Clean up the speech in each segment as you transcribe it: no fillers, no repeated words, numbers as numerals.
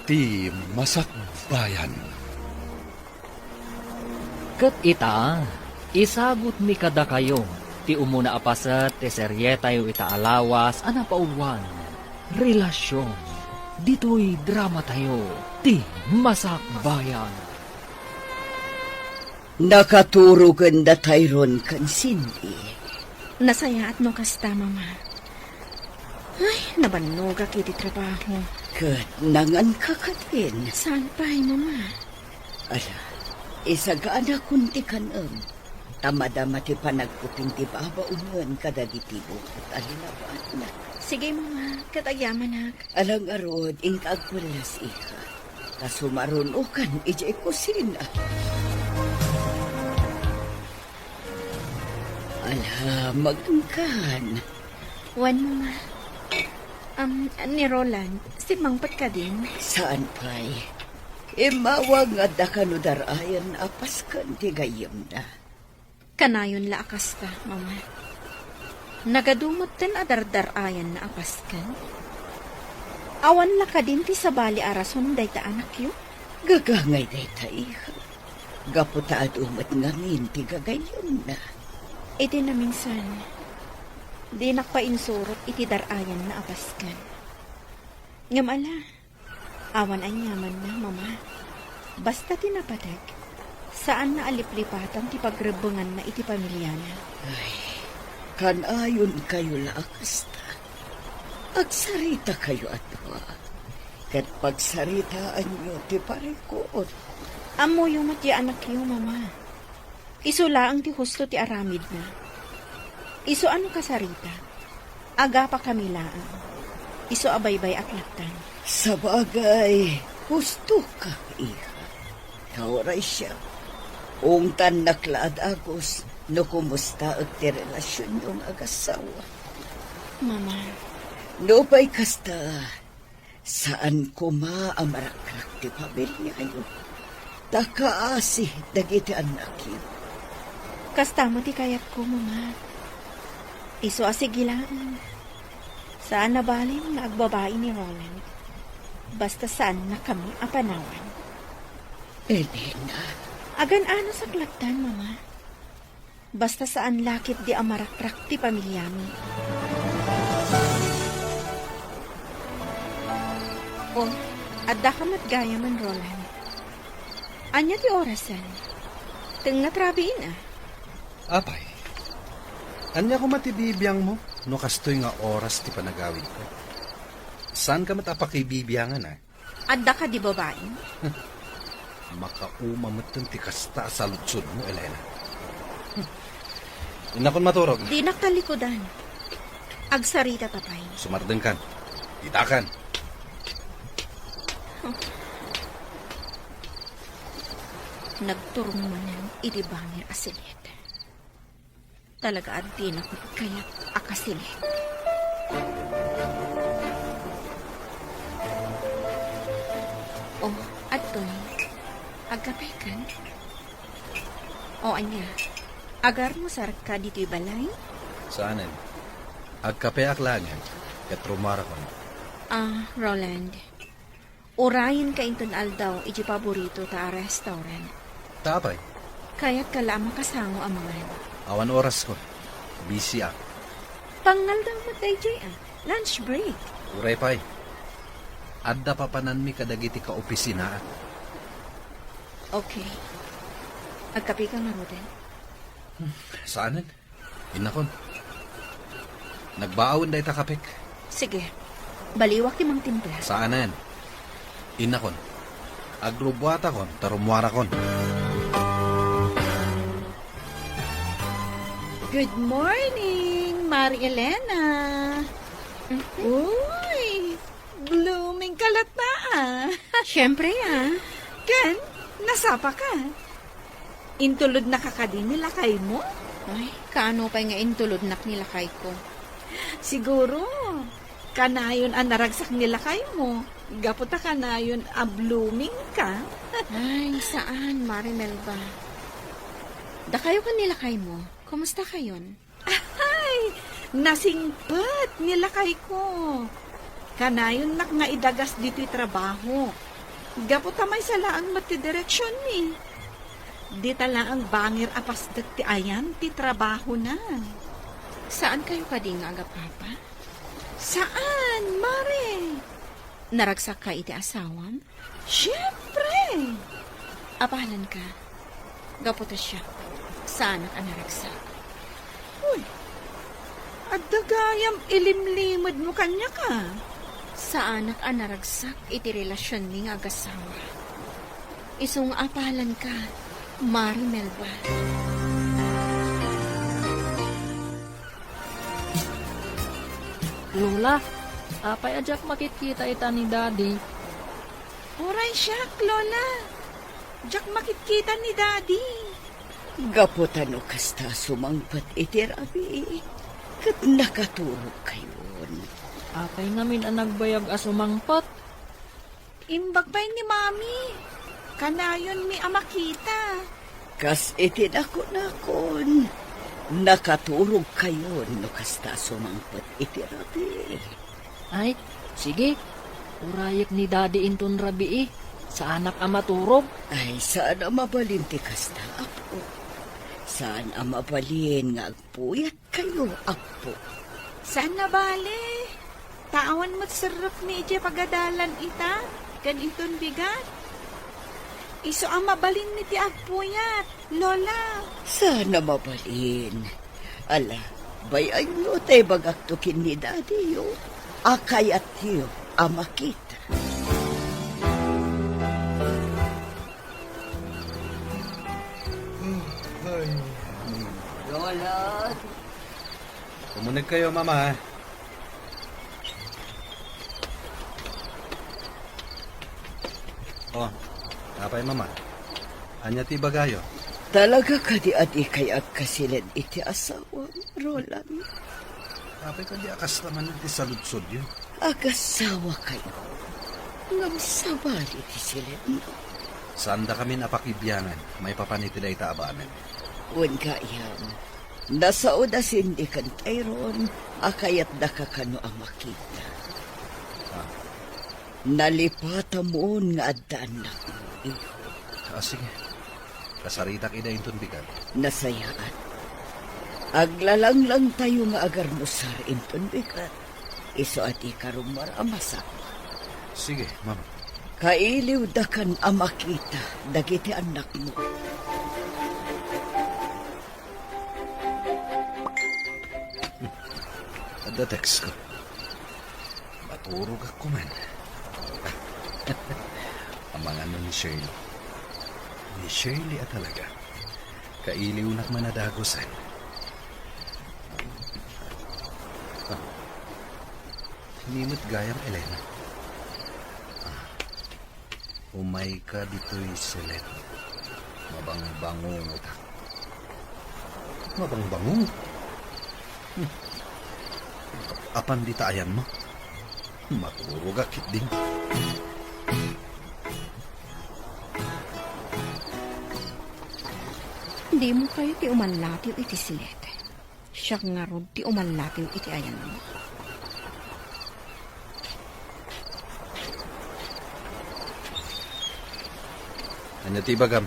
ti masakbayan. Kat ita, isagot mi kada kayo, ti umuna apasat, ti seryeta yu ita alawas, anapauwan, relasyon, dito'y drama tayo, ti masakbayan. Nakaturugan da tayron kan Cindy. Nasayaat mo kasta, mama. Ay, nabanog kiti trabaho. Kat nangan kakatin. Saan pa, mama? Ala, isagaan akong ti kanam. Tamadama ti panagpuping ti baba ungan kadagitibo at alinaban na. Sige, mama. Katagyaman Alang arod, ingkagpulas iha. Kasumarunukan, ijay kusina. Ala, magangkan. Wan, mama. Ni Roland, simangpat ka din. Saan pa'y? Imawa nga da kanudarayan apaskan ti gayam na. Kanayon la akasta, mama. Nagadumot ten adardarayan na apaskan. Awan la ka din ti sabali arason day ta anak yu. Gagangay day iha. Gaputa at umat ngamin ti gagayam na. Iti na minsan, di nakpainsurot iti darayan na apaskan. Ngamala, awan ay nyaman na, mama. Basta tinapadag, saan na aliplipatan ti pagrebengan na iti pamilyana. Ay, kanayon kayo laakasta. Agsarita kayo atwa. Kat pagsaritaan nyo ti parikot. Amo yung mati anak yu, mama. Iso laang ti husto ti aramid na. Iso ano kasarita? Aga pa kami laang. Iso abaybay aklaktan. Sa bagay, gusto ka, iha. Kauray siya. Ungtan naklaad agos, no kumusta at ti relasyon yung agasawa. Mama, No pa'y kasta, saan ko maamarakrak ti pamilya yun. Takaasi, dagiti anak yun. kasta mo ti kayat ko, mama. Iso asigilaan. Saan nabalin nga agbabae ni Roland? Basta saan na kami apanawan. Elena, Agan-ano sa klaktan, mama. Basta saan lakit di amarakrak ti pamilyami. Oh, adda ka matgaya man, Roland. Anya ti orasan? Teng natrabiin ah. Apay, anya ko matibibiyang mo, no kastoy nga oras ti panagawid ko. Saan ka matapakibibiyangan Adda ka di babae? Makaumamatan ti kasta sa lutsod mo, Elena. Inakon maturog. Di naktalikodan. Agsarita tapay. Sumardeng kan. Itakan. Nagturong manan idibangir asilit. Talaga adin ako kaya akasilit. Oh, adton. Agkapay kan? O anya, agar mo sarka dito'y balay? Saanin? Agkape aklangan. Kat rumara ko. Roland. Urayin ka inton aldaw iti paborito ta restaurant. Tapay. Kaya't kala makasango amangan. Awan oras ko. Busy ako. Pangal daw mo tayo, lunch break. Uray pay. Adda papanan mi kadagiti ka opisina. Okay. Agkapi ka nga, Roden. Saanin? Inakon. Nagbaawin da itakapik. Sige. Baliwak timang timpla. Saanan? Inakon. Agrubwata kon, tarumwara kon. Good morning, Mari Elena. Uy, blooming kalat na Siyempre, Ken, nasapa ka. Intulod na kakadin nila kay mo? Ay, kaano pa nga intulod nak nila kay ko. Siguro, kanayon ang naragsak nila kay mo. Gaputa kanayon a blooming ka. Ay, saan, Mari Melba? Da kayo kanila kay mo. Kumusta kayon? Ay, nasingpat nila kay ko. Kanayon nak nga idagas dito'y trabaho. Gaputa may salaang matidireksyon ni. Di tala ang bangir apasdag ti ayan, ti trabaho na. Saan kayo kading aga, Papa? Saan, Mare? Naragsak ka iti asawam? Siyempre! Apahalan ka. Gaputa siya. Saan ka naragsak? Uy, at dagayam ilimlimod mo kanya ka. Saan ka naragsak iti relasyon ni nga agasawa? Isung apahalan ka, Mari Melba. Lola, apay ajak makikita ita ni Daddy. Oray siya, Lola. Jack makikita ni Daddy. Gaputan o kasta sumangpat iti rabi. Kat nakaturog kayon. Apay ngamin ang nagbayag asumangpat. Imbag pa ni Mami. Kanayon mi amakita. Kas iti nakon. Nakaturog kayon no kasta sumangpat iti rabi. Ay, sige. Urayek ni Daddy inton rabi eh. Sa anak ang maturog. Ay, saan ang mabalin ti kasta, apo? Saan ang mabalin nga agpuyat kayo, apo? Saan na bale? Tawan mo't sarap ni Ije pagadalan ita. Ganitong bigat. Iso ang mabalin ni ti agpuyat, Lola. Saan na mabalin? Ala, bayay mo tayo bagaktukin ni Daddy yo. Akayat yo, amakita. Lola, Kumunag kayo, Mama. Oh, napay, Mama. Anya ti bagayo. talaga ka di adi kay agkasilid iti asawa, Roland. Napay ka di akas naman ti saludsod yun. Agasawa kayo. Ngam sabali ti silid mo. Saan da kami napakibyangan, may papaniti da itaabanan. Wan ka iyam. Nasa udasin di kan Tayron, akayat da ka kano ang makita. Nalipata mo nga adaan na ko, iho. Sige. Kasarita kida inton bigat. Nasayaan. Aglalang lang tayo nga agar musar inton bigat. Iso ati karong maramasak. Sige, Mama. Kailiw da kan amakita, dagiti anak mo. Ada text ko. Maturog ako man. Ang mga ano ni Shirley. Ni Shirley at talaga. Kailiw na manadagosan. Hinimot gayang Elena. Umay ka dito'y silet. Mabang-bangong utak. Mabang-bangong? Apan di taayan mo? Maturog akit din. Hindi mo kayo ti umanlatiw iti silet. Siya nga rod ti umanlatiw iti ayan mo. Anya ti bagam?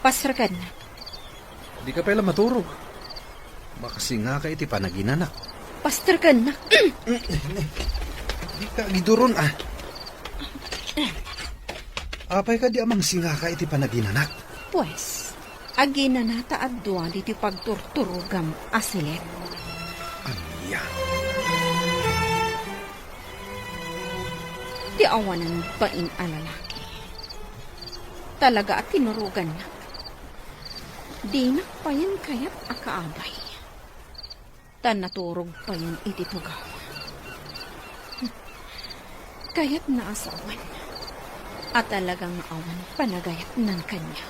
Pasrakan na. Di ka pala maturog. Makasi nga ka iti panaginanak. Pasrakan na. Di ka giduron ah. Apay ka di amang singa ka iti panaginanak. Pues, agina nata at duwan iti pagturturugam asilet. Anya. Ti awanan pa in alalaki. Talaga at tinurugan na. Di na pa yan kaya't akaabay. Tan naturog pa yan iti tugaw. Kaya't naasawan. At talagang awan panagayat ng kanya.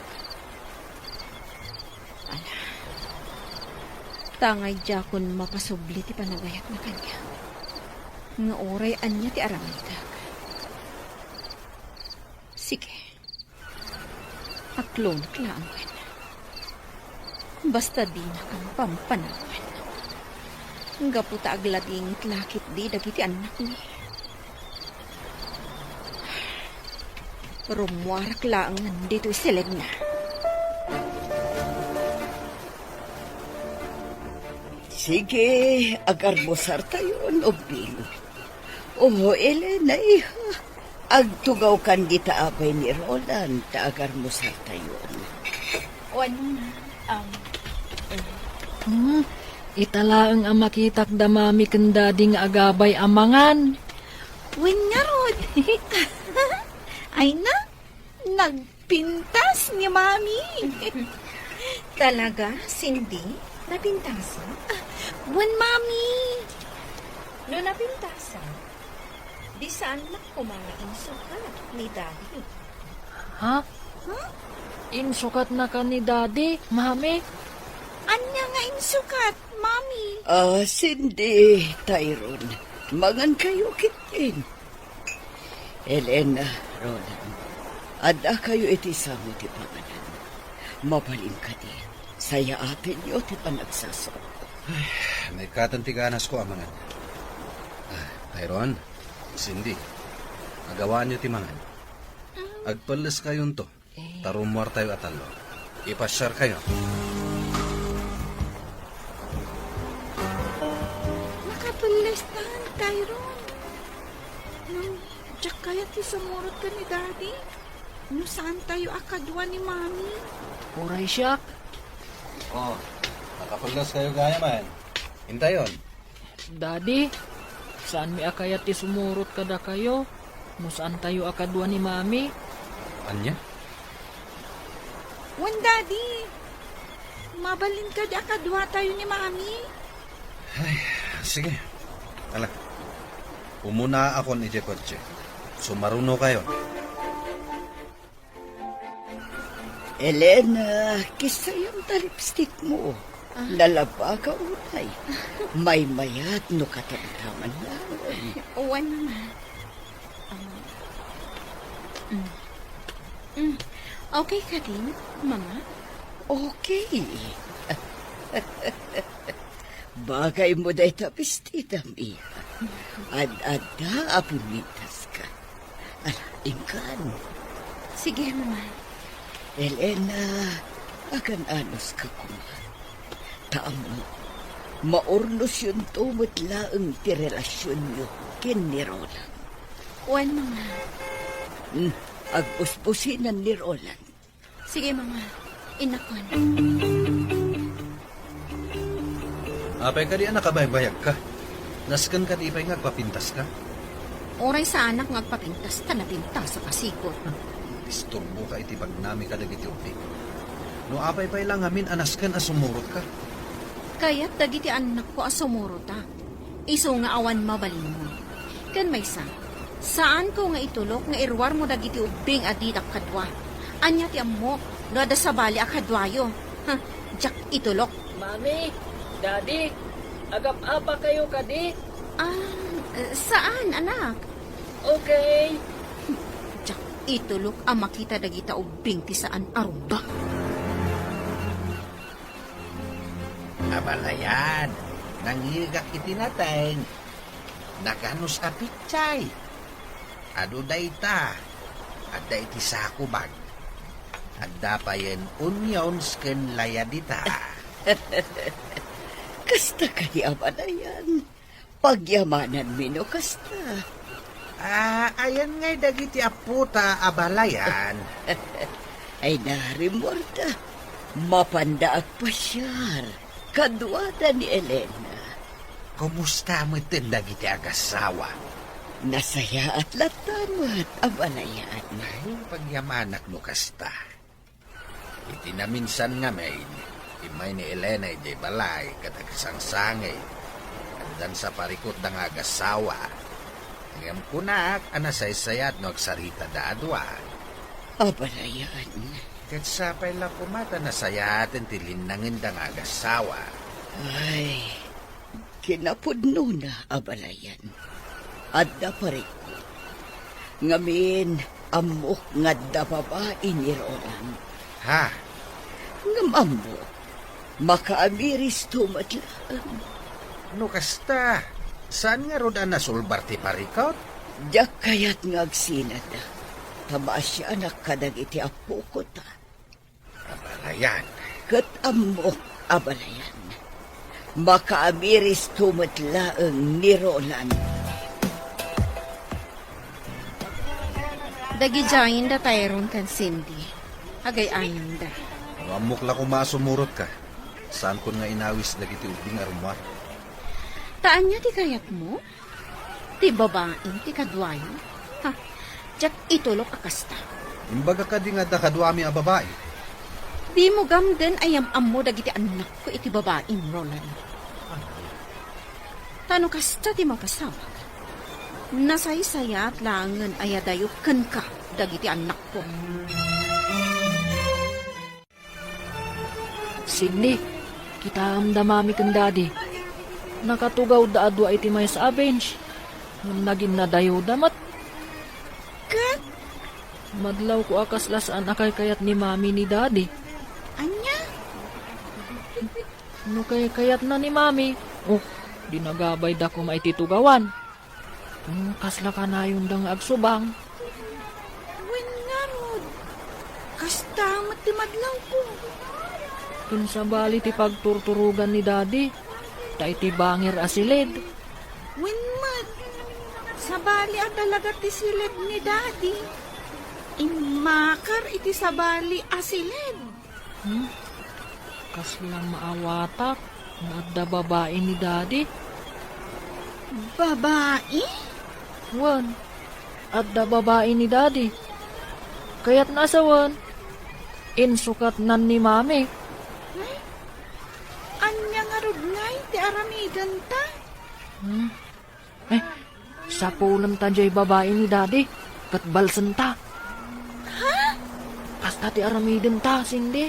Ala, tangay jakon mapasubli ti panagayat na kanya. Nga oray anya ti aramidag. Sige. Aklon klaangan. Basta di na kang pampanawan. Gaputa aglading lakit di dagiti anak ni. Rumuarak lang dito silig na. Sige, agar mo sartayon o bing. Oh, Elena, iha. Agtugaw kan kita abay ni Roland, ta agar mo sartayon. Wan mama. Italaang ang makitak damami kendading agabay amangan. Win nga, Rod. Ay na, nagpintas ni Mami. Talaga, Cindy? Napintasa? Wan, Mami. No napintasa? Di saan na kumain suka ni Daddy? Ha? Insukat na ka ni Daddy, Mami. Anya nga insukat, Mami. Cindy, Tyrone, mangan kayo kitin. Elena, Roland, ada kayo iti samo ti pangalan. Mabalin ka di. Saya atin yo ti panagsaso. May katantiganas ko amangan. Tyron, Cindy, agawaan niyo timangan. Agpalas kayon to. Tarumwar tayo atalo. Ipasyar kayo. Nakapalistahan, Tyrone. Diyak kaya ti sumurot ka ni Daddy? No saan tayo akadwa ni Mami? Uray siyak. Oh, nakapalas kayo gaya man. Hintayon. Daddy, saan mi akayat ti sumurot kada kayo? No saan tayo akadwa ni Mami? Anya? Wan, Daddy. Mabalin ka di akadwa tayo ni Mami. Sige. Ala. Umuna ako ni Jekotche. Sumaruno kayo. Elena, kisa yung lipstick mo. Lalaba ka unay. May mayat no katamtaman lang. Wan mama. Okay ka din, Mama? Okay. Bagay mo dahi tapistita, Mia. Ad-ada apumintas ka. Ingkan. Sige, Mama. Elena, akan anos ka kuma. Taamo, maurnos yun tumot laang ti relasyon nyo kin ni Roland. Wan, Mama. Agpuspusinan ni Roland. Sige, Mama. Inakon. Apay ka di anak kabaybayag ka. Naskan ka di pa'y ngagpapintas ka. Oray sa anak ngagpapintas, tanapintas sa pasikot. Isturbo ka iti pagnami ka dagiti upi. No apay pa'y lang amin anaskan asumurot ka. Kaya't dagiti anak ko asumuro ta. Iso nga awan mabalin mo. Kan may saan ko nga itulok nga irwar mo dagiti ubing adidak kadwa. Anya ti ammo, no ada sa bali akadwayo. Jak itulok. Mami, Daddy, agap-apa kayo kadi? Saan, anak? Okay. Jak itulok ang makita dagita ubing ti saan aruba. Abalayan, nangirgak itinateng. Naganos a pichay. Ado dayta. Adda iti sakubag. Adda pa yen onions ken layadita. Kasta ka di abanayan. Pagyamanan mino kasta. Ayan ngay dagiti aputa abalayan. Ay narimorta. Mapanda at pasyar. Kadwada ni Elena. Kumusta mo iten dagiti agasawa? Nasaya at latamat abanayan. Ay, pagyamanak no kasta. Iti na minsan nga main, imay ni Elena iti balay katagsangsangay. Andan sa parikot ng agasawa. Ngam kunak, anasaysayat no agsarita da adwa. Abanayan. Kat sapay la kumata nasayatin tilinangin dang agasawa. Ay, kinapudno na abalayan. Adda pariko. Ngamin, amok nga da babae ni Roland. Ha? Ngamambo, makaamiris tumatlaan. No kasta, saan nga roda nasulbar ti parikot? Diyak kayat nga agsinada. tamasya anak kadag iti apo ko ta. Abalayan. Kat amok abalayan. Makaamiris tumatlaang ni Roland. Dagijayin da Tyrone kan Cindy. Agay ayon da. Amok la ko masumurot ka. Saan ko nga inawis dagiti ubing arumar. Taan niya ti kayat mo? Ti babaeng ti kadwayo? Ha? Diyak itulok akasta. Imbaga ka di nga dakadwami a babae. Di mo gamden ayam ammo dagiti anak ko iti babaeng Roland. Tano kasta ti mapasawag. Nasaysaya at langan ayadayo ken ka dagiti anak ko. Cindy, kita amdamami kang daddy. Nakatugaw da adwa iti may sa bench. Nung naging nadayo damat. Kat, Madlaw ko akas lasaan akay kayat ni mami ni daddy. anya? No kay kayat na ni mami. Oh, dinagabay da ko maititugawan. Kasla ka na yung dang agsubang. Wen nga rod. Kasta matimadlaw ko. Kinsa bali ti pagturturugan ni daddy. Ta iti bangir asilid. Wen mat. Sabali ang talaga ti silid ni daddy. Imakar iti sabali asilid. Kasla maawatak. Nadda babae ni daddy. Babae? Wan. Adda babae ni daddy. Kaya't nasawan. Insukat nan ni mami. Anya nga rod ngay ti aramidan ta? Sa pulam ta jay babae ni daddy. Kat balsan ta. Kasta ti aramiden ta, Cindy.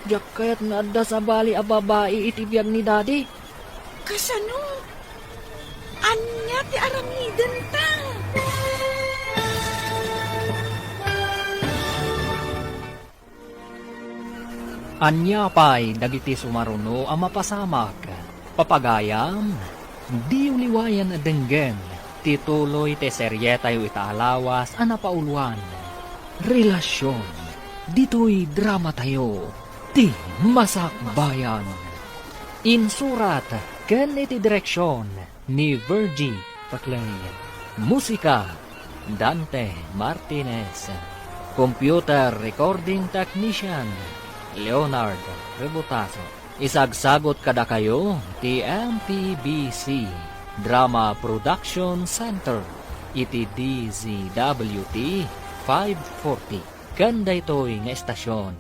Diyak kaya't nga adda sa bali a babae itibiyag ni daddy. Kasano? Anya ti aramidan ta? Anya pa'y dagiti sumaruno ang mapasamak. Papagayam, di uliwayan a denggen. Tituloy te seryeta yu itaalawas a napauluan. Relasyon, dito'y drama tayo. Ti masakbayan. Insurat, ken iti direksyon ni Virgie Paclay. Musika, Dante Martinez. Computer Recording Technician, Leonard Rebutaso. Isagsagot kada kayo ti MPBC Drama Production Center iti DZWT 540 kanda ito'y nga estasyon.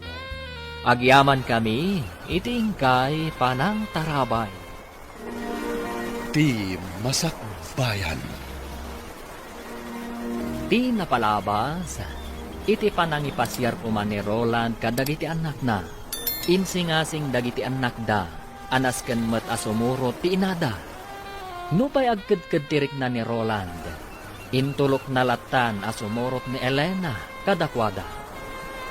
Agyaman kami itingkay panang tarabay. Ti masakbayan. Di napalabas, iti panangipasyar kuman ni Roland kadagiti anak na. Insingasing dagiti anak da, anas ken met asumuro ti inada. Nupay agked-ked tirik na ni Roland. Intulok na latan asumurot ni Elena kadakwada.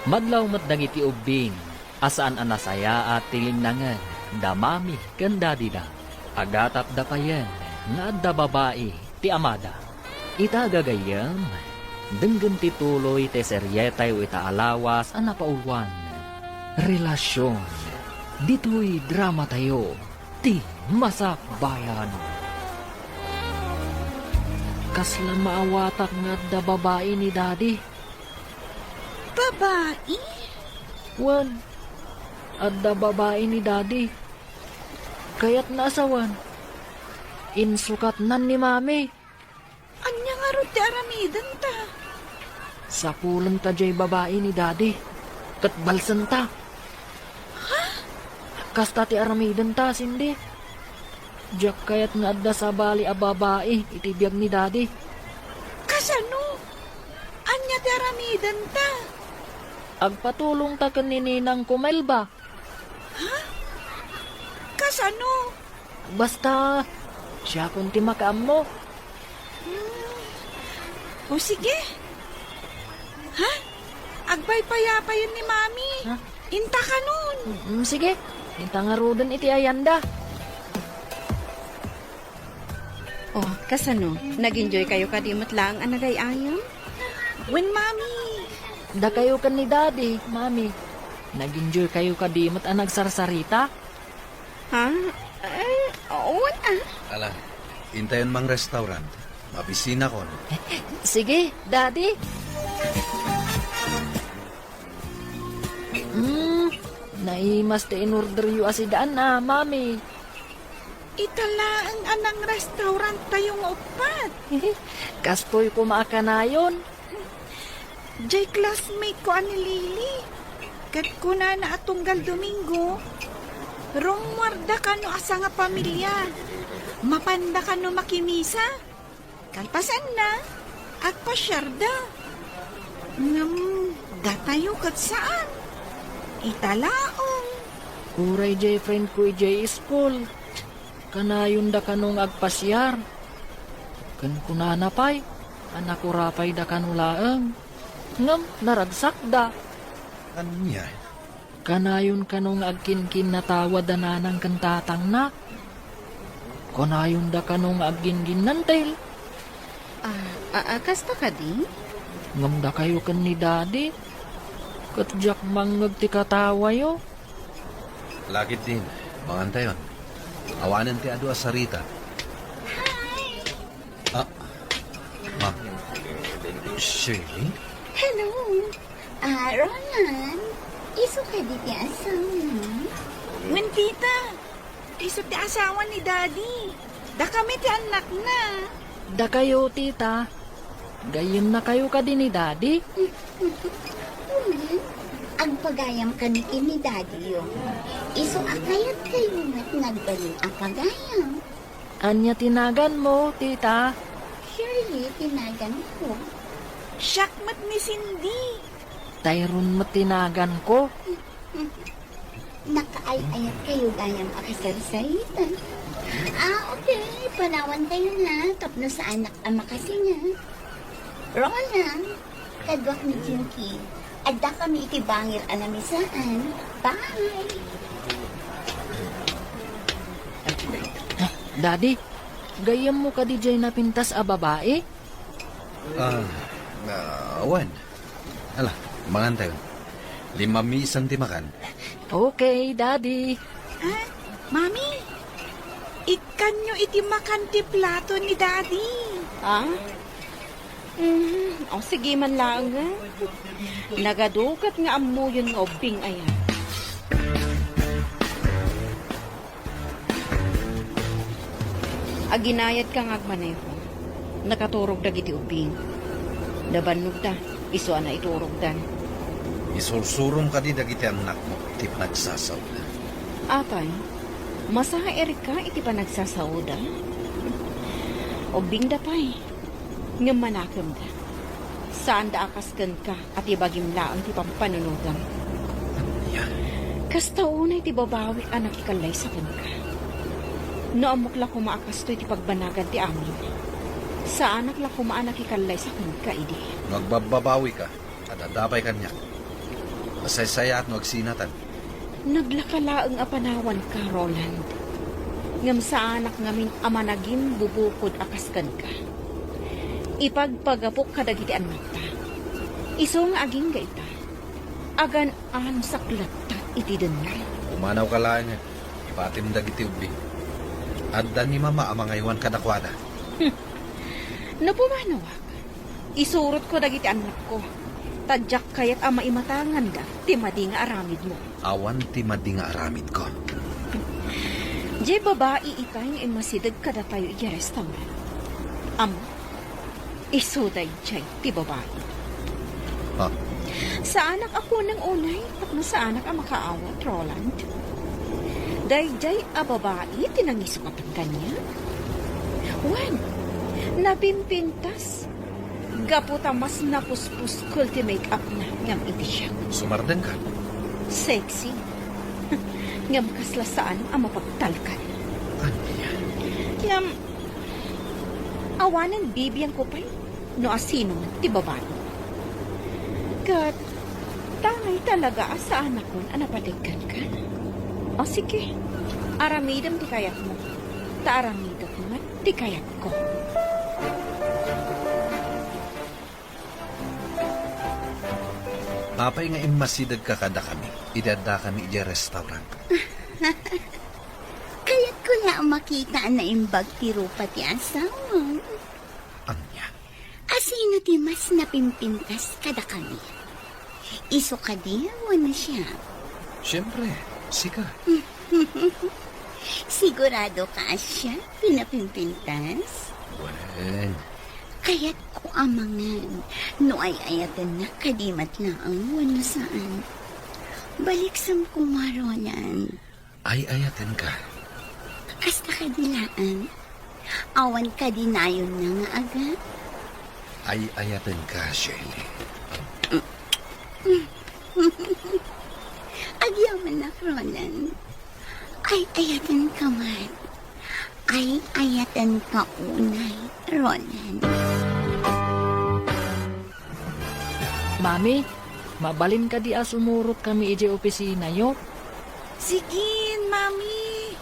Madlaw met dagiti ubing, asaan anasaya at tilingnangan, damami ken dadida. Agatap da payen, nga adda babae ti amada. Itagagayam, denggen tituloy te seryetay o itaalawas ang napauluan. Relasyon, dito'y drama tayo, ti masakbayan. Kasla maawatak nga da babae ni daddy. Babae? Wan, adda babae ni daddy. Kaya't nasawan. Insukat nan ni mami. Anya nga rod ti aramidan ta? Sa pulang ta jay babae ni daddy. Kat balsan ta. Kasta ti aramidan ta, Cindy. Diyak kaya't nga adda sa bali a babae itibiyag ni daddy. Kasano? Anya ti aramidan ta? Agpatulong ta ken ni Ninang Kumelba. Kasano? Basta, siya kung ti makaam mo. O sige. Ha? Agbay payapayon ni Mami. Ha? Inta ka nun. Sige, intangarudan iti ayanda. Oh, kasano? Nag-enjoy kayo kadimot lang ang nagayayon? When mami, Da kayo kan ni daddy, mami. Nag-enjoy kayo kadimot ang nagsarsarita? Ha? Oo na. Ala, intayon mang restaurant. Mabisina ko. Sige, daddy. Naimas te in order yu asidaan na, mami. itala ang anang restaurant tayong upat. Kastoy ko maakanayon. Jay classmate ko ani Lily. Kat ko na atunggal Domingo. Rongwarda ka no asa nga pamilya. Mapanda ka no makimisa. Kalpasan na. At pasyarda. Datayo kat saan? Italaong. Uray jay friend ko jay school. Kanayon da kanong agpasyar. Kan kunanapay. Anak ko rapay da kanulaang. Ngam, naragsak da. Anya? Kanayon kanong agkinkin na tawad da nanang kantatang na. Kanayon da kanong agingin nantel. Kasta ka di? Ngam da kayo kan ni daddy. Katjak mangag ti katawa yo. Lagit din. Mangantayon. Awanan ti adu asarita. Hi! Ma. Shirley? Hello. Roland. Iso ka di ti asawa. When tita, iso ti asawa ni Daddy. Da kami ti anak na. Da kayo tita. Gayon na kayo ka din ni daddy. Ang pagayam ka ni kini daddy yo. Iso akayat kayo at nagbalin ang pagayam. Anya tinagan mo, tita. Surely, tinagan ko. Syakmat ni Cindy. Tayron mo tinagan ko. Nakaay-ayat kayo gayam akasarsaritan. Okay. Panawan tayo na. Tapno sa anak ang makasinga. Roland, kadwak ni Jinky. Adda kami ikibangir anamisaan. Bye! Daddy, gayam mo ka di jay na pintas a babae? Awan. Ala, mangantayon. 5 misan ti makan. Okay, daddy. Mami, ikan nyo iti makan ti plato ni Daddy. Sige man lang nga. Nagadukat nga amo yun nga ubing ayan. Aginayad ka nga agmanayo. Nakaturog da giti ubing. Nabanog da. Iso na iturog dan. Isursurong ka di dagiti anak mo. Ti panagsasaw na. Apay, masaha Erika iti pa nagsasawda. Ubing da pay. Nga manakam da. Saan da akaskan ka at ibagim laang ti pampanunugang. Anya? Kastaunay ti babawi anak ikalay sa ka. Noamok la kumaakas to iti pagbanagan ti amin. Sa anak la kumaanak ikalay sa ka idi. Magbababawi ka. At adapay kanya. Masaysaya at magsinatan. Naglakalaang apanawan ka, Roland. Ngam sa anak ngamin amanagim bubukod akaskan ka. Ipagpagapok kadagiti anak ta. Iso nga aging gaita. Agan an saklat ta iti denay. Umanaw ka lang nga. Ipatim dagiti ubi. Adda ni mama amangaywan kadakwada. Napumanawak. Isurot ko dagiti anak ko. Tadyak kayat ama imatangan da. Timadi nga aramid mo. Awan ti madi nga aramid ko. Jay babae ikay nga imasidag kada tayo iya restaurant. Isuday jay ti babae. Ha? Sa anak ako ng unay, tapno sa anak ang makaawat, Roland. Dayjay a babae, tinangisukatan kanya. Wan, napimpintas. Gaputa mas napuspus kulti make-up na ngam iti siya. Sumardan ka. Sexy. Ngam kaslasaan ang mapagtalkan. Anya? Ngam, awanan bibiyang ko pa'y no asino man ti babae. Kat, tangay talaga sa anak ko ang napatigkan ka. O sige, aramidam ti kayat mo. Taaramidam mo ti kayat ko. Apay nga imasidag ka kada kami. Idada kami iti restaurant. Kaya't ko na makita na imbag ti rupa ti asawa. Anya? Asino ti mas napimpintas kada kami? Iso ka di, wala siya. Siyempre, sika. Sigurado ka siya, pinapimpintas? Well, Kaya't ko amangan, no ay ayatan na kadimat lang wala saan. Balik sam kumaronan. ay ayaten ka. Kasta kadilaan. Awan ka dinayon na nga agad. Ay ayaten ka, Shelly. Agyaman na, Roland. Ay ayatan ka man. Ay ayatan ka unay, Roland. Mami, mabalin ka di sumurot kami ije opisina yo. Sige, mami.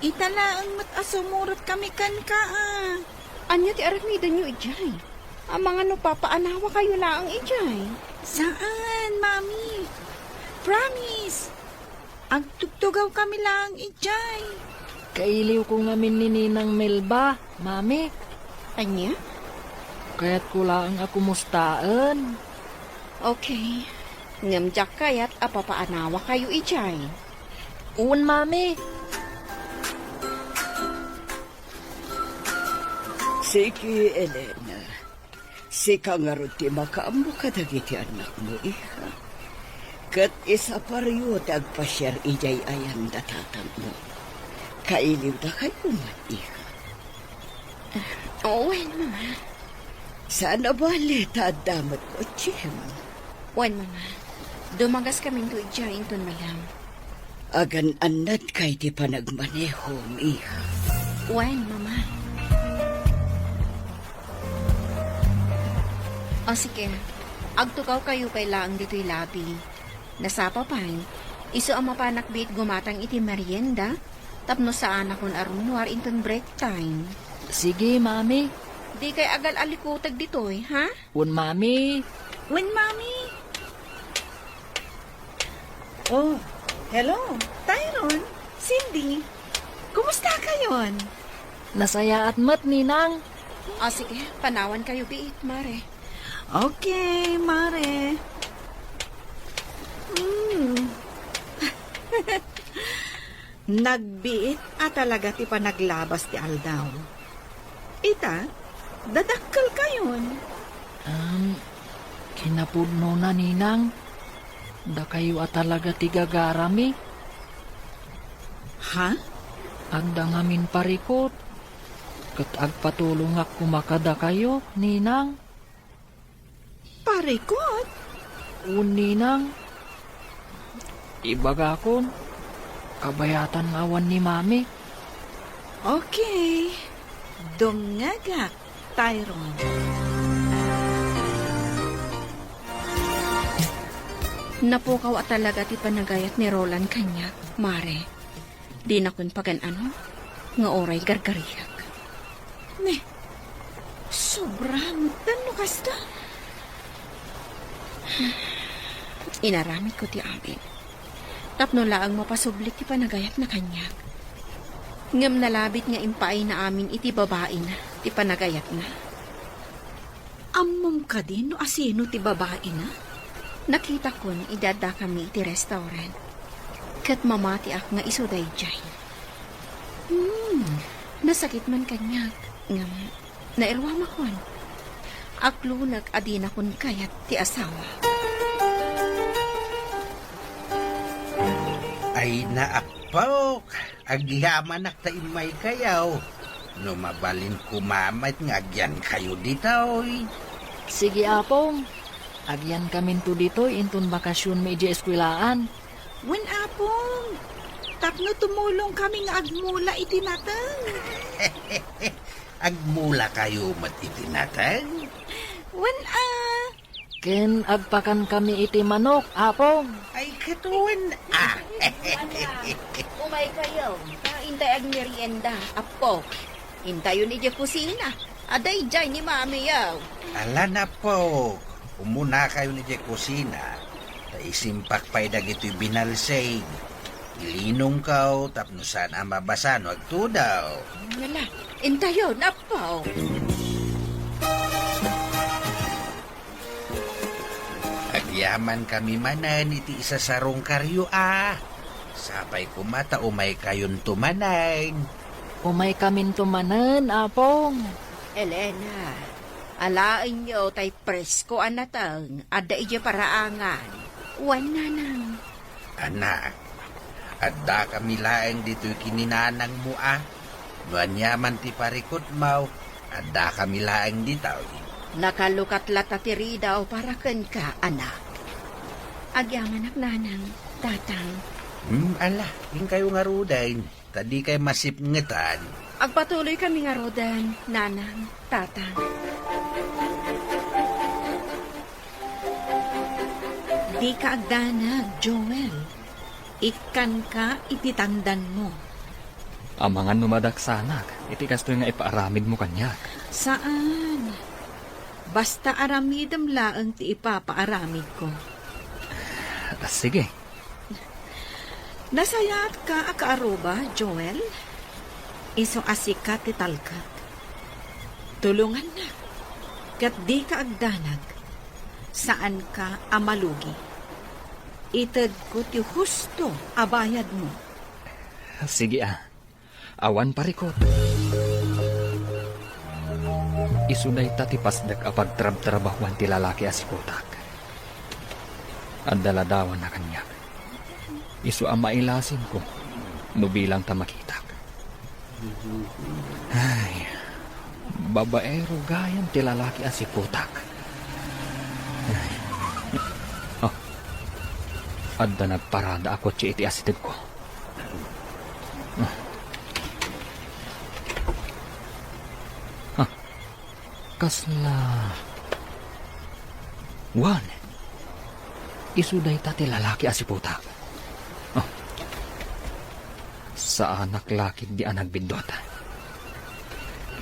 Italaang mat asumurot kami kan ka Anya ti aramida nyo ijay. Ang mga no papaanawa kayo laang ijay. Saan, mami? Promise. Agtugtugaw kami lang ijay. Kailiw ko ngamin ni Ninang Melba, mami. Anya? Kaya't ko lang ako mustaan. Okay. Ngamjak kayat apapaanawa kayo ijay. Un, mami. Sige, Elena. Sika nga rin ti makaambo ka dagiti anak mo, iha. Kat isa pariyo dagpasyar ijay ayan datatan mo. Kailiw da kayo man, iha. Well, mama. Sana bali tadamat ko, Jim. Well, mama. Dumagas kaming to ijay inton malam. Agan anad kay ti panagmaneho, iha. Well, mama. O sige, agtukaw kayo kay laang dito'y labi. Nasapa pan, iso ang mapanakbit gumatang iti merienda, tapno sa anak kon arunwar inton break time. Sige, mami. Di kay agal alikutag dito'y, ha? Un, mami. When, mami? Oh, Hello, Tyron, Cindy. Kumusta kayon? Nasaya at mat, Ninang. O sige, panawan kayo biit, mare. Okay, Mare. Nagbiit at talaga ti panaglabas ti Aldaw. Ita, dadakkel kayon. Kinapudno na, Ninang. Da kayo at talaga tigagarami. Ha? Agda ngamin parikot. Kat agpatulong ak kumakada kayo, Ninang. Parikot? Un, Ninang. Ibaga kon. Kabayatan awan ni Mami. Okay. Dungagak, Tyron. Napukaw at talaga ti panagayat ni Roland kanya, mare. Di na kun pagan ano, nga oray gargariyak. Ne, sobrang tano kasta. Inaramit ko ti amin. Tapno laang mapasublik ti panagayat na kanya. Ngam nalabit nga impaay na amin iti babae na, ti panagayat na. Ammom ka din no asino ti babae na? Nakita ko ni idada kami iti restaurant. Kat mamati ak nga isuday dyan. Nasakit man kanya. Ngam, nairwama kon. Aklunag adina kon kayat ti asawa. Ay naakpok, agyaman ak taimay kayaw. No mabalin kumamait nga agyan kayo ditoy. Sige, Apong. Agyan kamin to dito, intun bakasyon may ije eskwelaan. Wen apong, tapno tumulong kami nga agmula iti natang. Agmula kayo matitinatag. Wen Ken agpakan kami iti manok, Apong. Ay katuan Umay kayo. Intay ag merienda. Apo. Intayo ni Jeff kusina. Aday dyan ni Mami yaw. Ala na po. Umuna kayo ni Jay Kusina. Isimpak pa'y dagito'y binalsay. Ilinong kaw, tapnusan ang mabasan, wag tudaw. Wala, intayo, napaw. Agyaman kami manan, iti isa sarong karyo Sapay kumata umay kayon tumanay. Umay kamin tumanan, apong. Elena, alain niyo tay presko anatang, ada ije paraangan. Wan nanang. Anak, adda kami laeng dito'y kininanang mo Nuanyaman ti parikot mau, adda kami laeng ditaw. Nakalukat latatiri daw para ken ka, anak. Agyaman ak nanang, tatang. Ala, yung kayo nga ruday. Tadi kay masip ngetan. Agpatuloy kami nga rodan, nanang, tatang. Di ka agdanag, Joel. Ikan ka, ititangdan mo. Ang mga numadaksanak, iti kastoy nga ipaaramid mo kanyak. Saan? Basta aramidam laang ti ipapaaramid ko. Sige. Nasayat ka akaaruba, Joel? Iso asikat ti talkat. Tulungan na. Kat di ka agdanag. Saan ka amalugi? Itad ko ti husto abayad mo. Sige Awan parikot. Isunay tatipasdag apag trab-trabahuan ti lalaki asiputak. Ang daladawan na kanyak. Isu ang mailasin ko, nubilang tamakitak. Ay, babaero gayan ti lalaki asiputak. Ay. Oh, adda nagparada ako ti iti asitid ko. Kasla. Wan. Isuday ti lalaki asiputak. Oh. Sa anak lakid di anak bindot.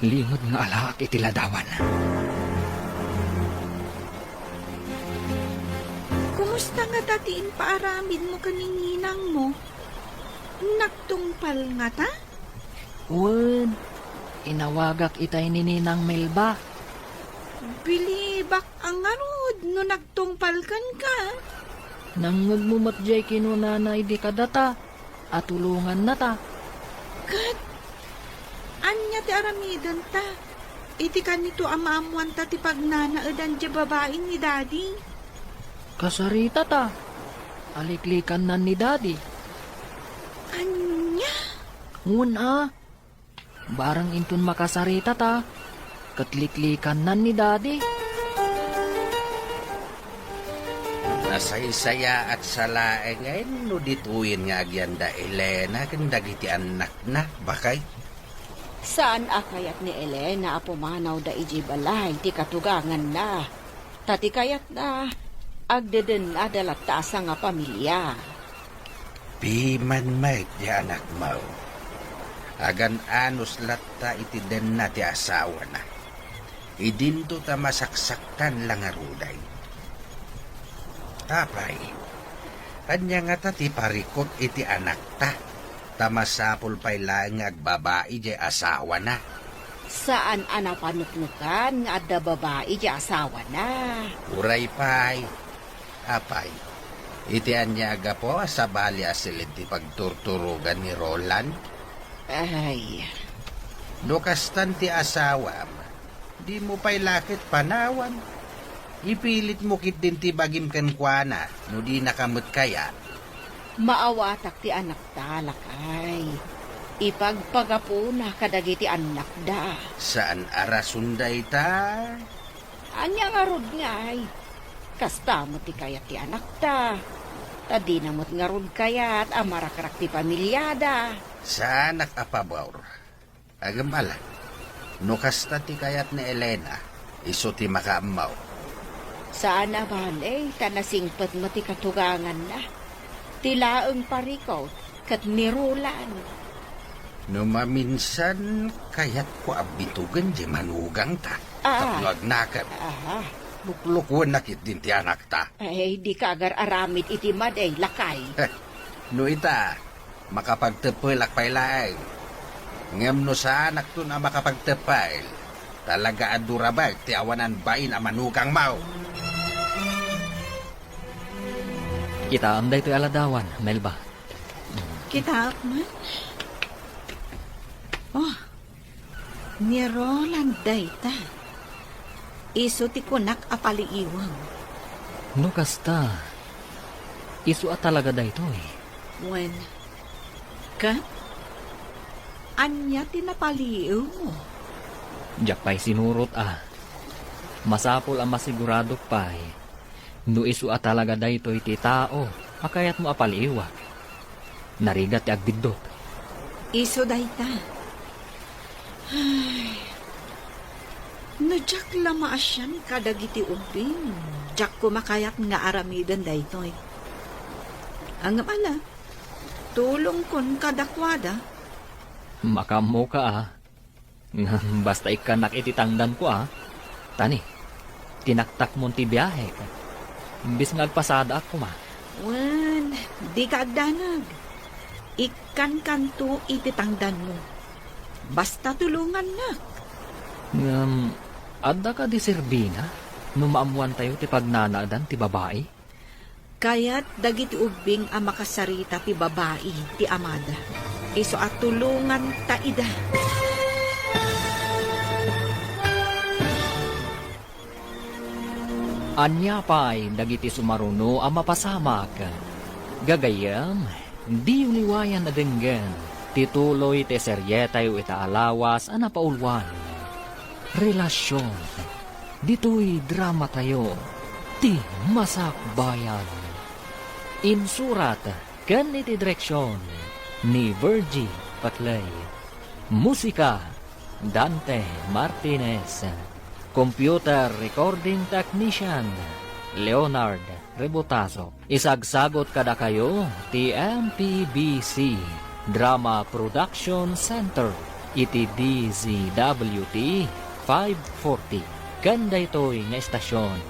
Lingod nga alak iti ladawan. Kumusta nga datiin paaramid mo kanininang mo? Nagtungpal nga ta? Wan. Inawagak itay ni Ninang Melba. Bilibak ang arod no nagtungpalkan ka. Nangag mo matjay kinunanay di kadata. At tulungan na ta. Kat, anya ti aramidan ta. Iti kanito amamuan ta ti pagnanaadan di babae ni daddy. Kasarita ta. Aliklikan na ni daddy. Anya? Una. Barang intun makasarita ta. Katliklikan na ni daddy. Nasaysaya at salae ngayon no dituin nga agyanda Elena kan dagiti anak na bakay. Saan akayat ni Elena apumanaw da iji balay ti katugangan na. Tati kayat na agdeden adalat taasa nga pamilya. Piman may di anak mau. Agan anos latta iti den na ti asawa na. Idinto ta masaksaktan lang aruday. Tapay, kanya nga ta ti parikot iti anak ta. Tamasapol pa'y lang agbabae di asawa na. Saan anapanuknukan nga adda babae di asawa na. Uray pa'y. Apay, iti anyaga po sa bali asilid ti pagturturugan ni Roland. Ay, Nukastan ti asawam, di mo pa'y lakit panawan. Ipilit mo kit din ti bagim kenkwana, no di nakamot kaya. maawatak ti anak ta lakay. Ipagpagapuna kadagiti anak da. Saan arasunday ta? Anya nga rod ngay. Kasta mo ti kayat ti anak ta. Tadi namot nga rod kayat amarakrak ti pamilyada. Sa anak apabawr. Agambala, nukasta ti kayat ni Elena, iso ti makaamaw. Saan na bale, tanasingpet mo ti katugangan na. Tilaeng parikaw, kat nirulan. Numaminsan, kayat ko abitugan di manugang ta. Tapno agnakan. Aha, Luklukon nakit din ti anak ta. Ay, di ka agar aramid iti maday, lakay. No ita, makapagtepel akpay laeng. Ngem no sa anak to na makapagtepel, talaga adurabay ti awanan bain a manugang mau. Kita am daytoy aladawan, Melba. Kita man. Oh, ni Roland dayta. Iso ti kunak apaliiwang. No kasta. Isu at talaga daytoy. When? Ka? Anya tinapaliiw mo? Diyak pa'y sinurot Masapol ang masigurado pa'y. No isu at talaga daytoy ti tao, akayat mo apaliiwa. Narigat ti agbidot. Iso dayta. Ay. No jak lama asyan kadagiti ubing. Jak kumakayat nga aramidan daytoy. Ang ala, tulong kon kadakwada. Makamo ka Basta ikanak ititangdan ko Tani, tinaktak mo ti biyahe. Imbis nga agpasada ako Wan, di ka agdanag. Ikan kanto ititangdan mo. Basta tulungan na. Adda ka di Serbina? Numaamuan tayo ti pagnanaadan ti babae? Kaya't dagiti ubing ang makasarita ti babae ti amada. Iso at tulungan ta ida. Anya pa'y dagiti sumaruno ang mapasamak. Gagayam, di uniwayan na denggan. Tituloy te seryetayo itaalawas ang napaulwan. Relasyon. Dito'y drama tayo. Ti masakbayan. Insurat kan iti direksyon ni Virgie Patlay. Musika Dante Martinez. Computer Recording Technician Leonard Rebotazo. Isagsagot kada kayo ti MPBC Drama Production Center iti DZWT 540. Ganda ito'y nga estasyon.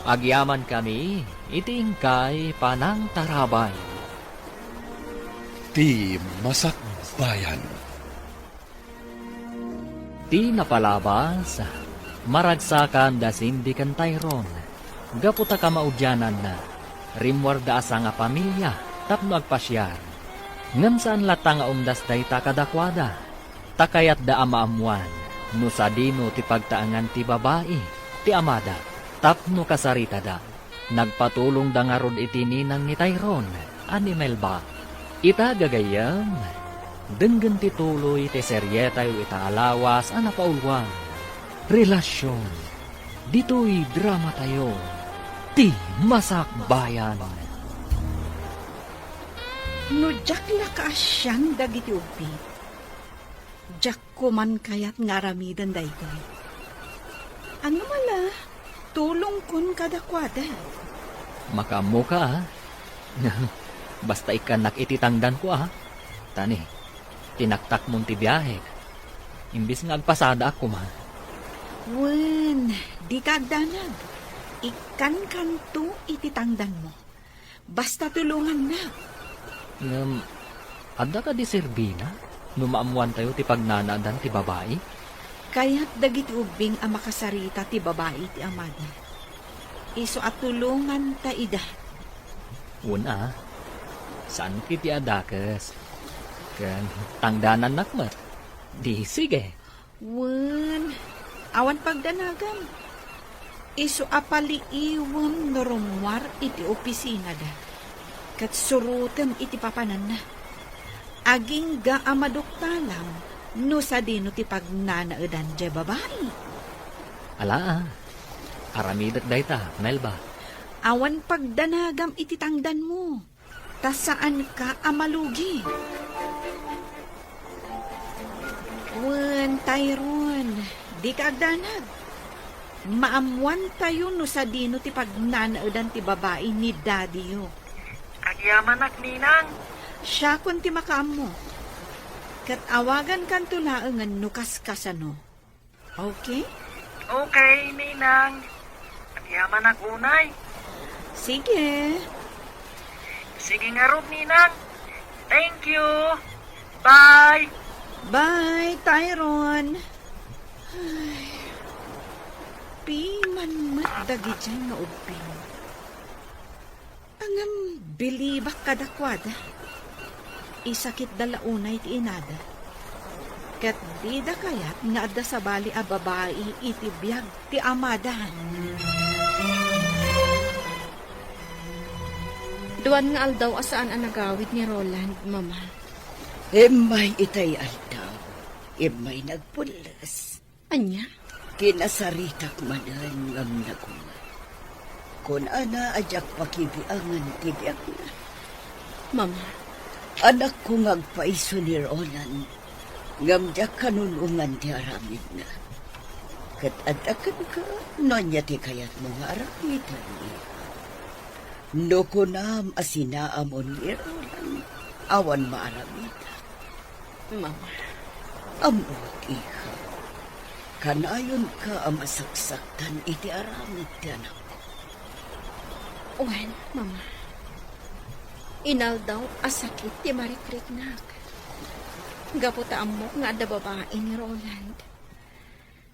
Agyaman kami iti ingkay Panang Tarabay. Ti Masakbayan. Ti napalabas, maragsakan da sindi kan Tyrone. Gaputa ka maudyanan na, rimwarda asa nga pamilya, tapno agpasyar. Ngam saan lata nga umdas dayta kadakwada, takayat da amaamuan, no sa dino ti pagtaangan ti babae, ti amada, tapno kasarita da. Nagpatulong da nga rod iti ninang ni Tyrone, ani Melba. Ita gagayam, denggan ti tuloy ti seryetayo itaalawas ang napaulwan. Relasyon, dito'y drama tayo, ti masakbayan. No jak la ka asyang dagiti ubi. Jak ko man kayat nga ramidan daytoy. Ano mala, tulong kon kadakwada. Makamo ka Basta ikanak ititangdan ko Tani, tinaktak mong ti biyahe. Imbis nga agpasada ako Wen, di ka agdanag. Ikan kanto ititangdan mo. Basta tulungan na. Adda ka di Serbina? Numaamuan tayo ti pagnanadan ti babae? Kaya't dagiti ubing ang makasarita ti babae ti amada. Iso at tulungan ta ida. Una, saan kiti adakas? Kan tangdanan nakmat. Di sige. Wen, awan pagdanagan. Iso apaliiwan norumwar iti opisina da. Kat surutem iti papanan na. Aging ga amaduktalam no sa dino ti pagnanaadan dya babae. Ala aramidat dayta, Melba. Awan pagdanagam iti tangdan mo. Ta saan ka amalugi? Wen, Tyrone, di ka agdanag. Maamuan tayo no sa dino ti pagnanaadan ti babae ni daddy yo. Agyaman ak ninang. Siya kun ti makaam mo. Kat awagan kan tulaangan no kaskasano. Okay? Okay, ninang. Agyaman ak unay. Sige. Sige nga ron, Ninang. Thank you. Bye. Bye, Tyron. Ay, piman matdagi dyan nga ubing. Angam bilibak kadakwada. Isakit dalaunay ti inada. Kat di da kayat nga adda sa bali a babae iti biyag ti amada. Duwan nga aldaw asaan ang nagawid ni Roland, Mama. Imay itay aldaw. Imay nagpulas. Anya? Kinasaritak manan ngam naguma. Kung ana ajak pakibiangan tibiak na. Mama, Anak ko ngagpaiso ni Roland. Ngam jak kanunungan ti aramid na. Kat adakan ka, nonya ti kayat mga aramitan niya. No ko nam asinaamon ni Roland. Awan maaramita. Mama. Amot iha. Kanayon ka ang masaksaktan iti aramid ti anak ko. Uwan, Mama. Inaldaw asakit ti marikriknak. Gaputaan mo nga adda babae ni Roland.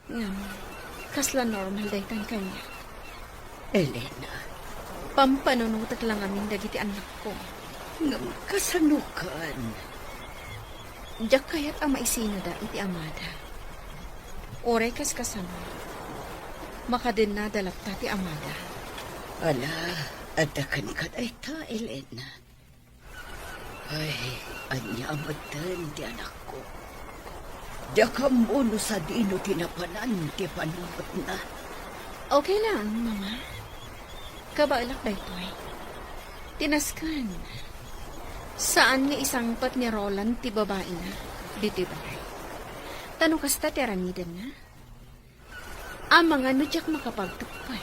Ngam, kasla normal daytan kanya. Elena, Pampanunutak lang amin dagiti anak ko. ngam kasanukan. Diyak kayat ang maisino da iti amada. Oray kas kasama. Makadin na dalapta ti amada. Ala, adakan ka ta, Elena. Ay, anya amatan ti anak ko. Dakam mo no sa dino tinapanan ti panunot na. Okay lang, Mama. Kabaalak daytoy. Tinaskan. Saan nga isangpat ni Roland ti babae na? Diti bahay. Tanong kasta ti aramidan na? Amang ano diyak makapagtukpay.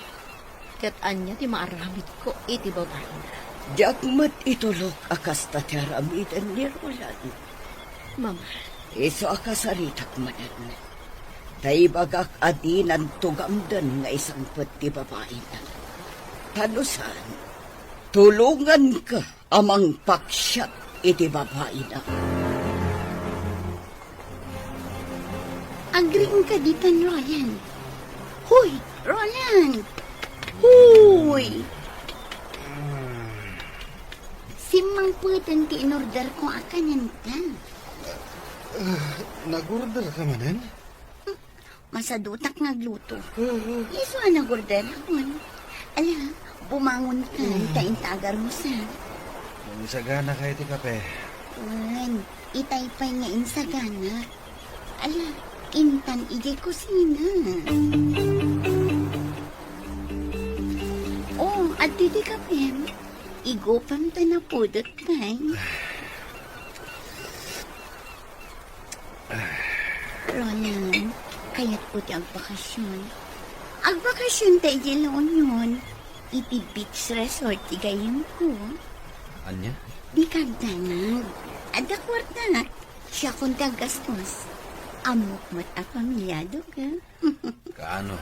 Kat anya ti maaramid ko iti babae na. Diakmat itulok akas ta ti aramidan ni Roland. Mama, Iso akasaritak manan. Taibagak adinan tugamdan nga isang ti babae na. Tanusan, tulungan ka amang paksyat iti babae na. Agring ka ditan, Roland. Huy, Roland! Huy! Simang putan ti inorder ko akanan ka. Nagurder ka manan? Masadutak ngagluto. Iso ang nagorder akon. Ala, bumangon ka, taintagar mo sa. Kung isagana kayo ti kape. Ulan, itaypay nga insagana. Ala, intan ije kusina. Oh, at didi ka, Pem. Igopam ta na pudot kay. Roland, kaya't puti ang bakasyon. Ang bakasyon tayo diloon yun. Iti beach resort tigayin ko. Anya? Di kagdanag. Ada kwarta. Siya kung tagastos. Amok mo't a pamilyado ka. Kaano?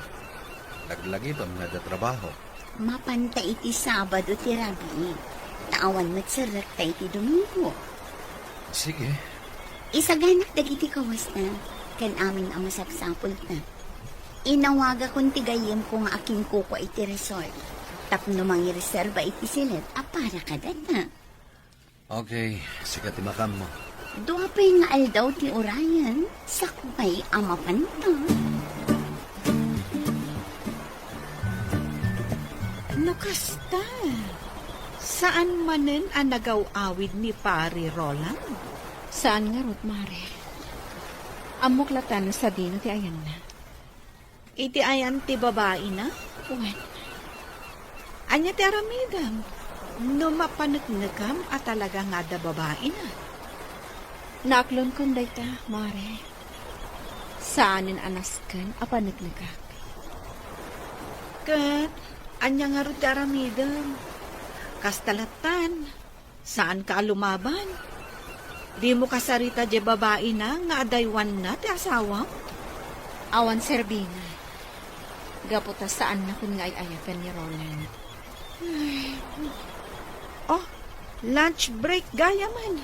Laglagi pa mga trabaho. Mapanta iti Sabado ti Rabi. Taawan mo't sarat tayo ti Domingo. Sige. Isaganak dagiti kawas na. Kan amin ang masapsapol na. Inawaga kong tigayim ko nga aking kuko iti resort. Tapno mangi reserva iti silet. Para ka data. Okay, sikat imakam mo. Doa pa yung nga aldaw ti Orion. Sakupay ama panta. Nakasta. Saan manen ang nagaw-awid ni Pari Roland? saan nga rot, Mare? Amok latan sa dino ti ayan na. Iti ayan ti babae na? Uwan, Anya ti aramidam. No mapanagnagam at talaga nga da babae na. naaklon kon dayta, Mare. Saanin anaskan apanagnagak. Kat, anya nga ro ti aramidam. Kastalatan, saan ka lumaban? Di mo kasarita di babae na nga adaywan na ti asawa? Awan serbinga. Gaputa saan na kun nga ayakan ni Roland. Oh, lunch break gaya man.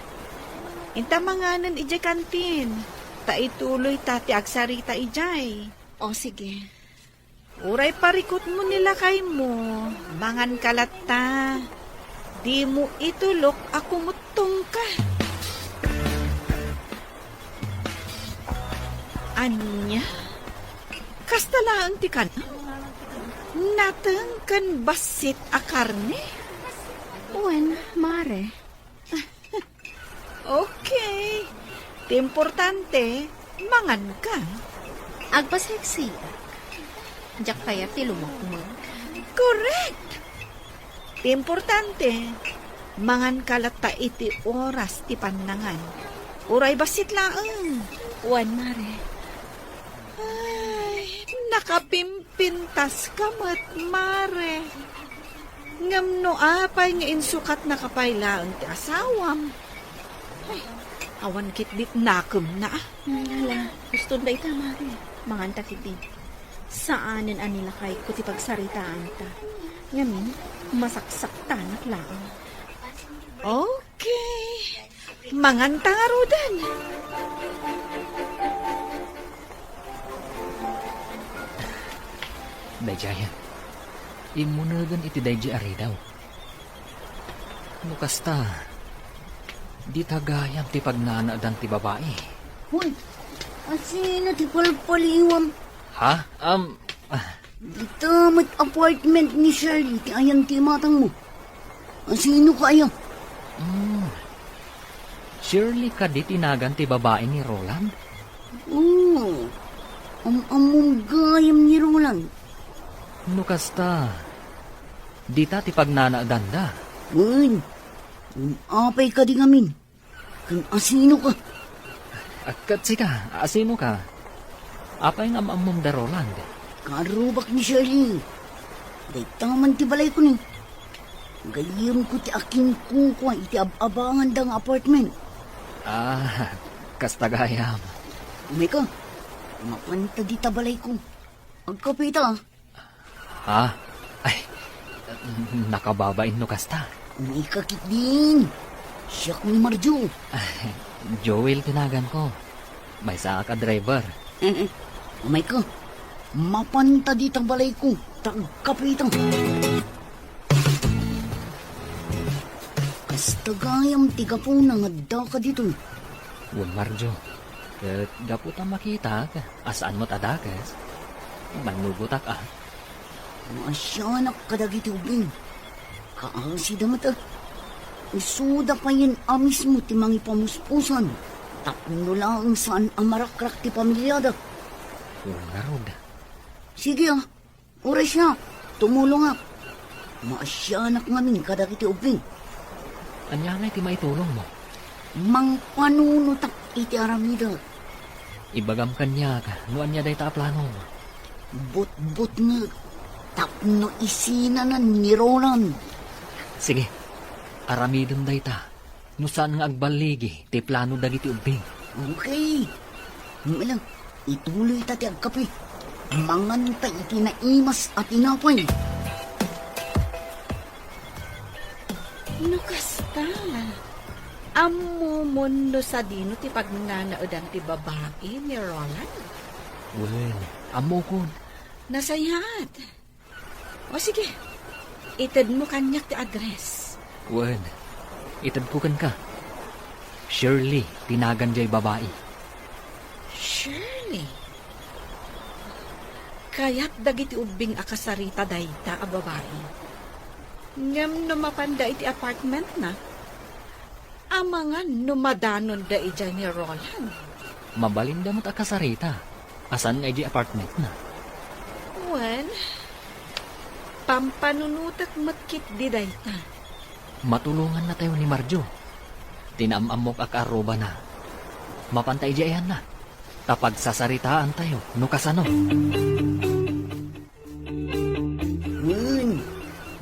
Inta manganan ijay kantin. Ta ituloy tati agsarita ijay. O sige. Uray parikot mo nila kay mo. Mangan kalata. Di mo itulok ako mutong ka. Anya? Kasta lang ti kan? Natang kan basit a karne? Uwan, mare. Okay. Ti importante, mangan ka. Agpaseksi. Diyak kaya ti lumokmag. Correct. Ti importante, mangan kalata iti oras ti panangan. Uray basit laang. Uwan, mare. Ay, nakapimpintas ka mare. Ngam no apay nga insukat na kapaylaan ti asawam. Ay, awan kit dit nakum na. Hala, gusto na ita, mare. Manganta kiti. Saanin anila kay kuti pagsaritaan ta. Ngamin, masaksak tanak lang. Okay. Manganta nga rodan. Dayjayan. Imunagan iti dayjay ari daw. Nukasta, di tagayam ti pagnanadan ti babae. Hoy, asino ti palpaliwam? Ha? Dito mat apartment ni Shirley, ti ayan ti matang mo. Asino ka ayan? Surely ka di tinagan ti babae ni Roland? Oo, among gayam ni Roland. Nukasta, di ta ti pagnanadan da. Uy, apay ka di ngamin. Kan asino ka? At katsika, asino ka? Apay nga maamom da Roland. Karubak ni Shirley. Day taman ti balay ko ni. Gayam ko ti aking kuko iti abangan dang apartment. Kastagayam. Umay ka, mapanta di tabalay ko. Agkapita, Ay, nakababain no kasta. umay kakit din. Siyak ni Marjo. Joel tinagan ko. May sa ka driver. Umay ka, mapanta di tabalay ko. Tagkapita. Kastagayam tiga po nang adda ka dito. Wun Marjo. Kat gaputa makita ka. Asaan mo tadakas? Manugutak Masyanak kadagiti ubing. Kaasi damat Isuda pa yan amis mo ti mangi pamuspusan. Tapno lang saan ang marakrak ti pamilyada. Ungarod. Sige oras na. Tumulong Masyanak ngamin kadagiti ubing. Anya nga ti maitulong mo. Mang panunutak iti aramida. Ibagam kanya ka. Nuan niya day ta plano mo. But nga. Tapno isinanan ni Roland. Sige. Aramidon day ta. Nusan nga agbaligi. Ti plano dagiti ubing. Okay. Lang, ituloy tati agkape. Mangan ta iti naimas at inapay. Nukasta. Amo mundo sa dino ti pagnanaodan ti babae ni Roland. Well, amo ko. Nasayat. O sige, itad mo kanyak ti address. Well, itad ko kan ka. Surely, tinagan jay babae. Shirley. Kaya't dagiti ubing akasarita dayta a babae. Ngam no mapanda iti apartment na. Amangan no madanon da ijay ni Roland. Mabalinda mo't akasarita. Asan nga di apartment na? Well, pampanunutak matkit di dayta. Matulungan na tayo ni Marjo. Tinamamok akaroba na. Mapantay di ayan na. Tapag sasaritaan tayo, no kasano.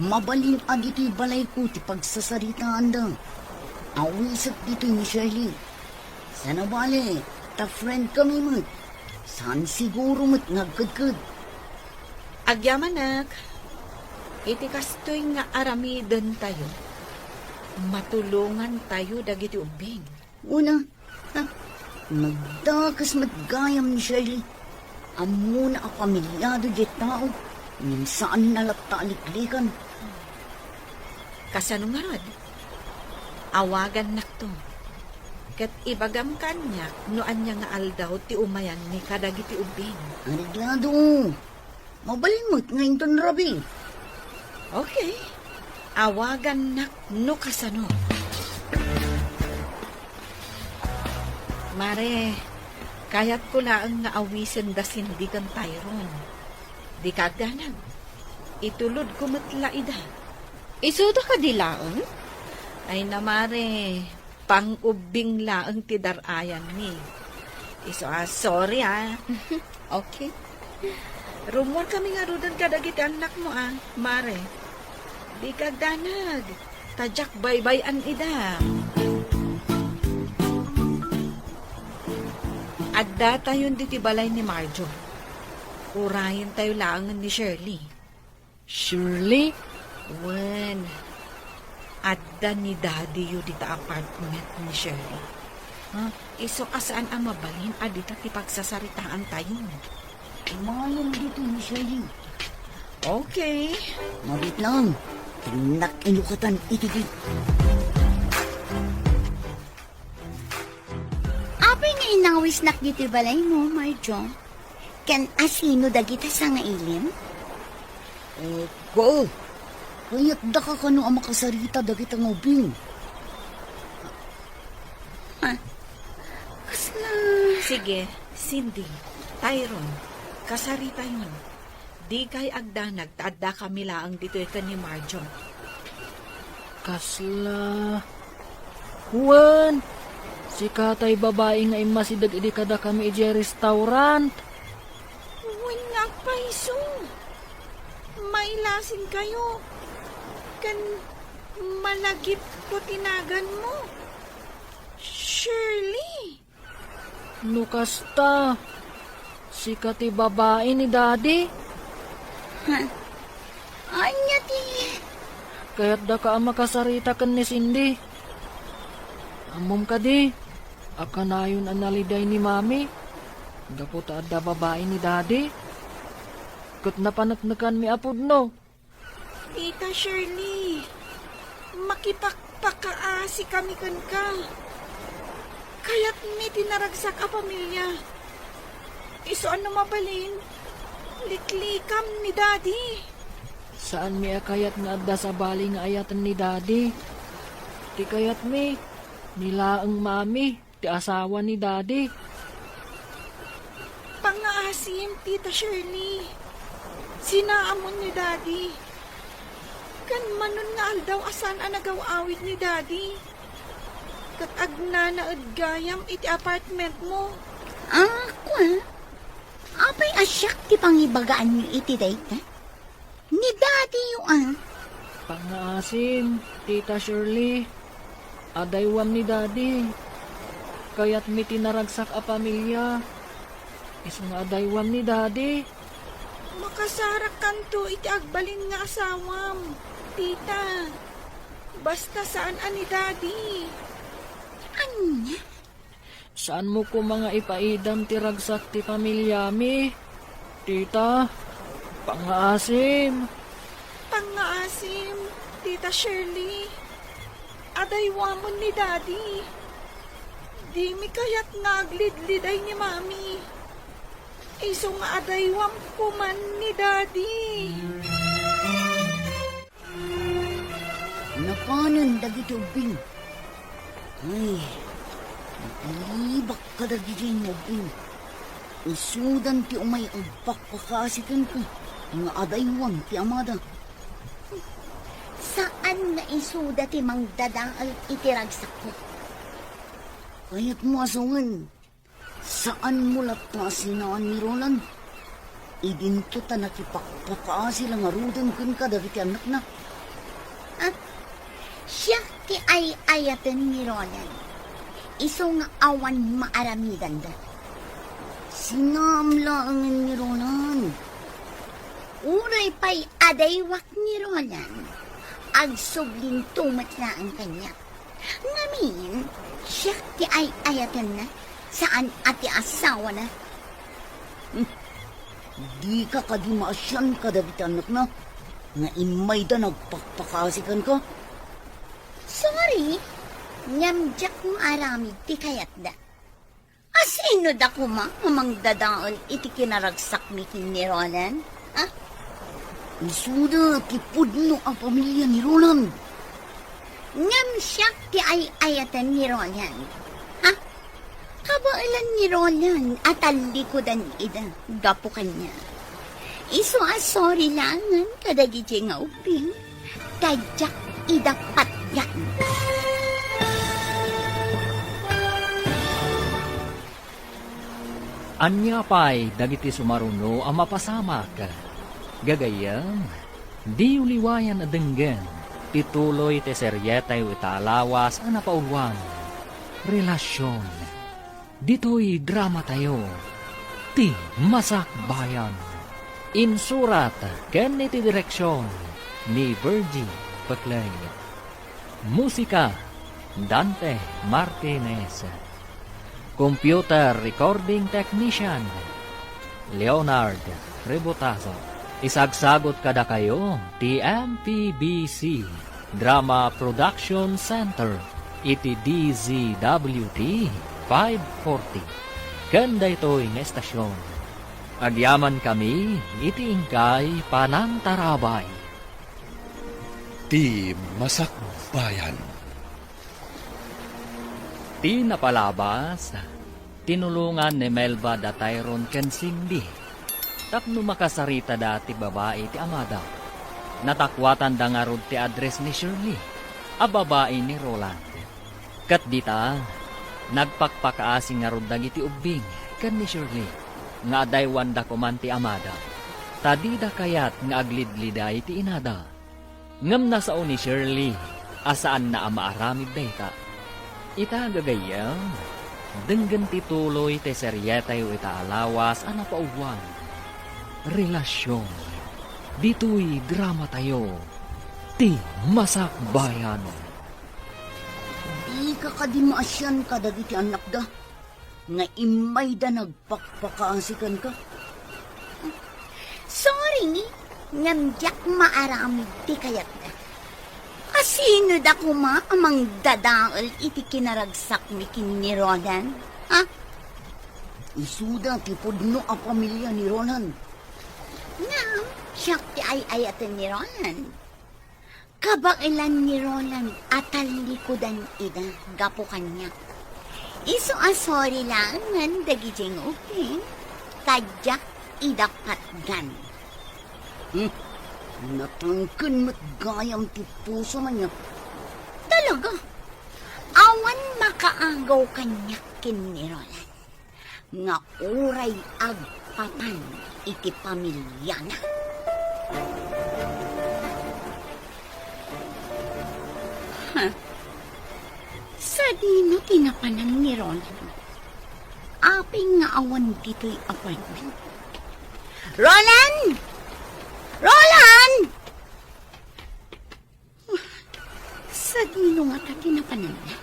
Mabalin agiti balay ko ti pagsasaritaan da. Awisat dito ni Shirley. Sana bale, ta friend kami mo. Saan siguro mo't nagkadkad. Agyamanak, iti kastoy nga aramiden tayo. Matulungan tayo dagiti ubing. Una, magdakas matgayam ni Shirley. Amo na ang pamilyado di tao. Minsaan nalapta aliklikan. Kasano nga rod? Awagan nakto. Kat ibagam kanya, noan niya nga aldaw ti umayan ni kadagiti ubing. Ariglado. Mabalimot ngayon ton Rabi. Okay. Awagan nak no kasano. Mare, kayat ko laang nga awisen da sindigan Tyron. Di kagdanag. Itulod ko matlaida. Isuda ka dilaon? Ay na mare, pang-ubing laang ti darayan ni. Iso sorry Okay. Rumor kami nga rudan kadagiti anak mo mare. Di kagdanag. Tajak baybayan ida. Adda tayo diti balay ni Marjo. Urayin tayo laangan ni Shirley. Shirley? Wen, adda ni Daddy yu dita apartment ni Shirley. Iso kasaan ang mabalin adita ti pagsasaritaan tayo. Malam dito ni Shirley. Okay. Mabit lang. Tinak inukatan itigit. Apay nga inawis nak dito balay mo, Marjo. Kan asino dagita sa nga ilim? Ko, kaya't da ka kano ang makasarita dagit ang ubing. Kasla. Sige, Cindy, Tyron, kasarita yun. Di kay agdanag, taadda kami laang dito ito ni Marjo. Kasla. Juan, si katay babae nga imasidag idi kada kami iji restaurant. Wala pa iso. Mailasin kayo. Kan malagip ko tinagan mo. Shirley. Nukasta. Si kati babae ni daddy. Anya ti. Kaya't da ka ang makasarita kan ni Cindy. Amom ka di. Akanayon ang naliday ni mami. Gaputa adda babae ni daddy. Kat napanaknakan mi apod no. Tita Shirley. Makipagpakaasi kami kan ka. Kaya't may tinaragsak a pamilya. Iso ano mabalin? Liklikam ni Daddy. Saan mi akayat nga adda sa bali nga ayatan ni daddy? Ti kayat mi. Nilaang mami. Ti asawa ni daddy. Pangaasim, Tita Shirley. Sinaamon ni Daddy. Kan manon nga aldaw asan ang nagawawit ni Daddy. Kat agnanaad gayam iti apartment mo. Ako Apay asyak ti pangibagaan ni iti dayta. Ni Daddy yung Pangaasim, Tita Shirley. Adaywam ni daddy. Kaya't mi tinaragsak a pamilya. Isang adaywam ni daddy. Makasarak kanto iti agbalin nga asawam. Tita, basta saan ani Daddy. Anya? Saan mo ko mga ipaidam ti ragsak ti pamilya mi? Tita, pangaasim. Pangaasim, Tita Shirley. Adaywamon ni Daddy. Di mi kaya't naglidliday ni Mami. Iso nga adaywam ko man ni Daddy. Napanan dagiti ubing. Ay, naglibak ka dagiti ubing. Isudan ti umay agpak pakasikan ka. Nga adaywan ti amada. Saan na isuda ti mangdadaal itiragsak ko? Kaya't mo asungan. Saan mo latna sinaan ni Roland? Idinto ta nakipakpakaasi lang arudan kun ka dagiti anak na. At siya ti ay ayatan ni Roland. Iso nga awan maaramidan da. Sinamlaangan ni Roland. uray pa'y adaywak ni Roland. Ag subling tumat na ang kanya. Ngamin, siya ti ay ayatan na. Saan ati asawa na? Di ka kadimasyan kadagit anak na. Nga imay da nagpakpakasikan ka. Sorry, nyamjak mo aramid ti kayat da. Asino da kuma amang dadaol iti kinaragsak mi ni Roland? Ha? Isuda ti pudno ang pamilya ni Roland. Ngam siyak ti ay ayatan ni Roland. Ha? Kabailan ni Roland at alikodan ida. Gapo kanya. Iso sorry langan kadagi nga uping. Tadyak ida patyak. Anya pa'y dagiti sumaruno ang mapasamak. Gagayam, di uliwayan adenggan, tituloy te seryetay italawas ang napaulwan. Relasyon, dito'y drama tayo, ti masak bayan. Insurat, ken iti direksyon, ni Virgie Paclay. Musika, Dante Martinez. Computer Recording Technician, Leonard Rebotazo. Isagsagot kada kayo, TMPBC, Drama Production Center, iti DZWT 540. Ganda ito'y nga estasyon. Agyaman kami, iti ingkay panantarabay. Ti Masak Bayan. Ti napalabas, tinulungan ni Melba da Tyron ken Cindy. Tapno makasarita dati babae ti Amada. Natakwatan da nga rod ti address ni Shirley, a babae ni Roland. Kat dita, nagpakpakaasi nga rod dagiti ubing ken ni Shirley, nga adaywan da kuman ti Amada. Tadida kayat nga aglidliday ti inada. Ngam nasao ni Shirley, asaan na amaaramid dayta. Ita gagayam, denggan tituloy te seryetay itaalawas ang napauwan. Relasyon, dito'y drama tayo, ti masak bayan. Di ka kadimasyan kadagiti anak da. Nga imay da nagpakpakaasikan ka. Sorry, nyamjak maaramid ti kayat da. Asino da kuma amang dadaol iti kinaragsak mi ni Roland? Ha? Isuda ti pudno ang pamilya ni Roland. Nga, siyak ti ay ayatan ni Roland. Kabailan ni Roland at talikodan ida, gapo kanya. Iso sorry lang, ngan dagijing okay. Tadyak ida patgan. Natangkan mat gayam ti puso man niya. Talaga, awan makaagaw kanya ni Roland. Nga uray agpapan iti pamilya na. Sa dino tinapanan ni Roland. Aping nga awan dito'y appointment. Roland! Roland! Sa dino nga ta tinapanan na.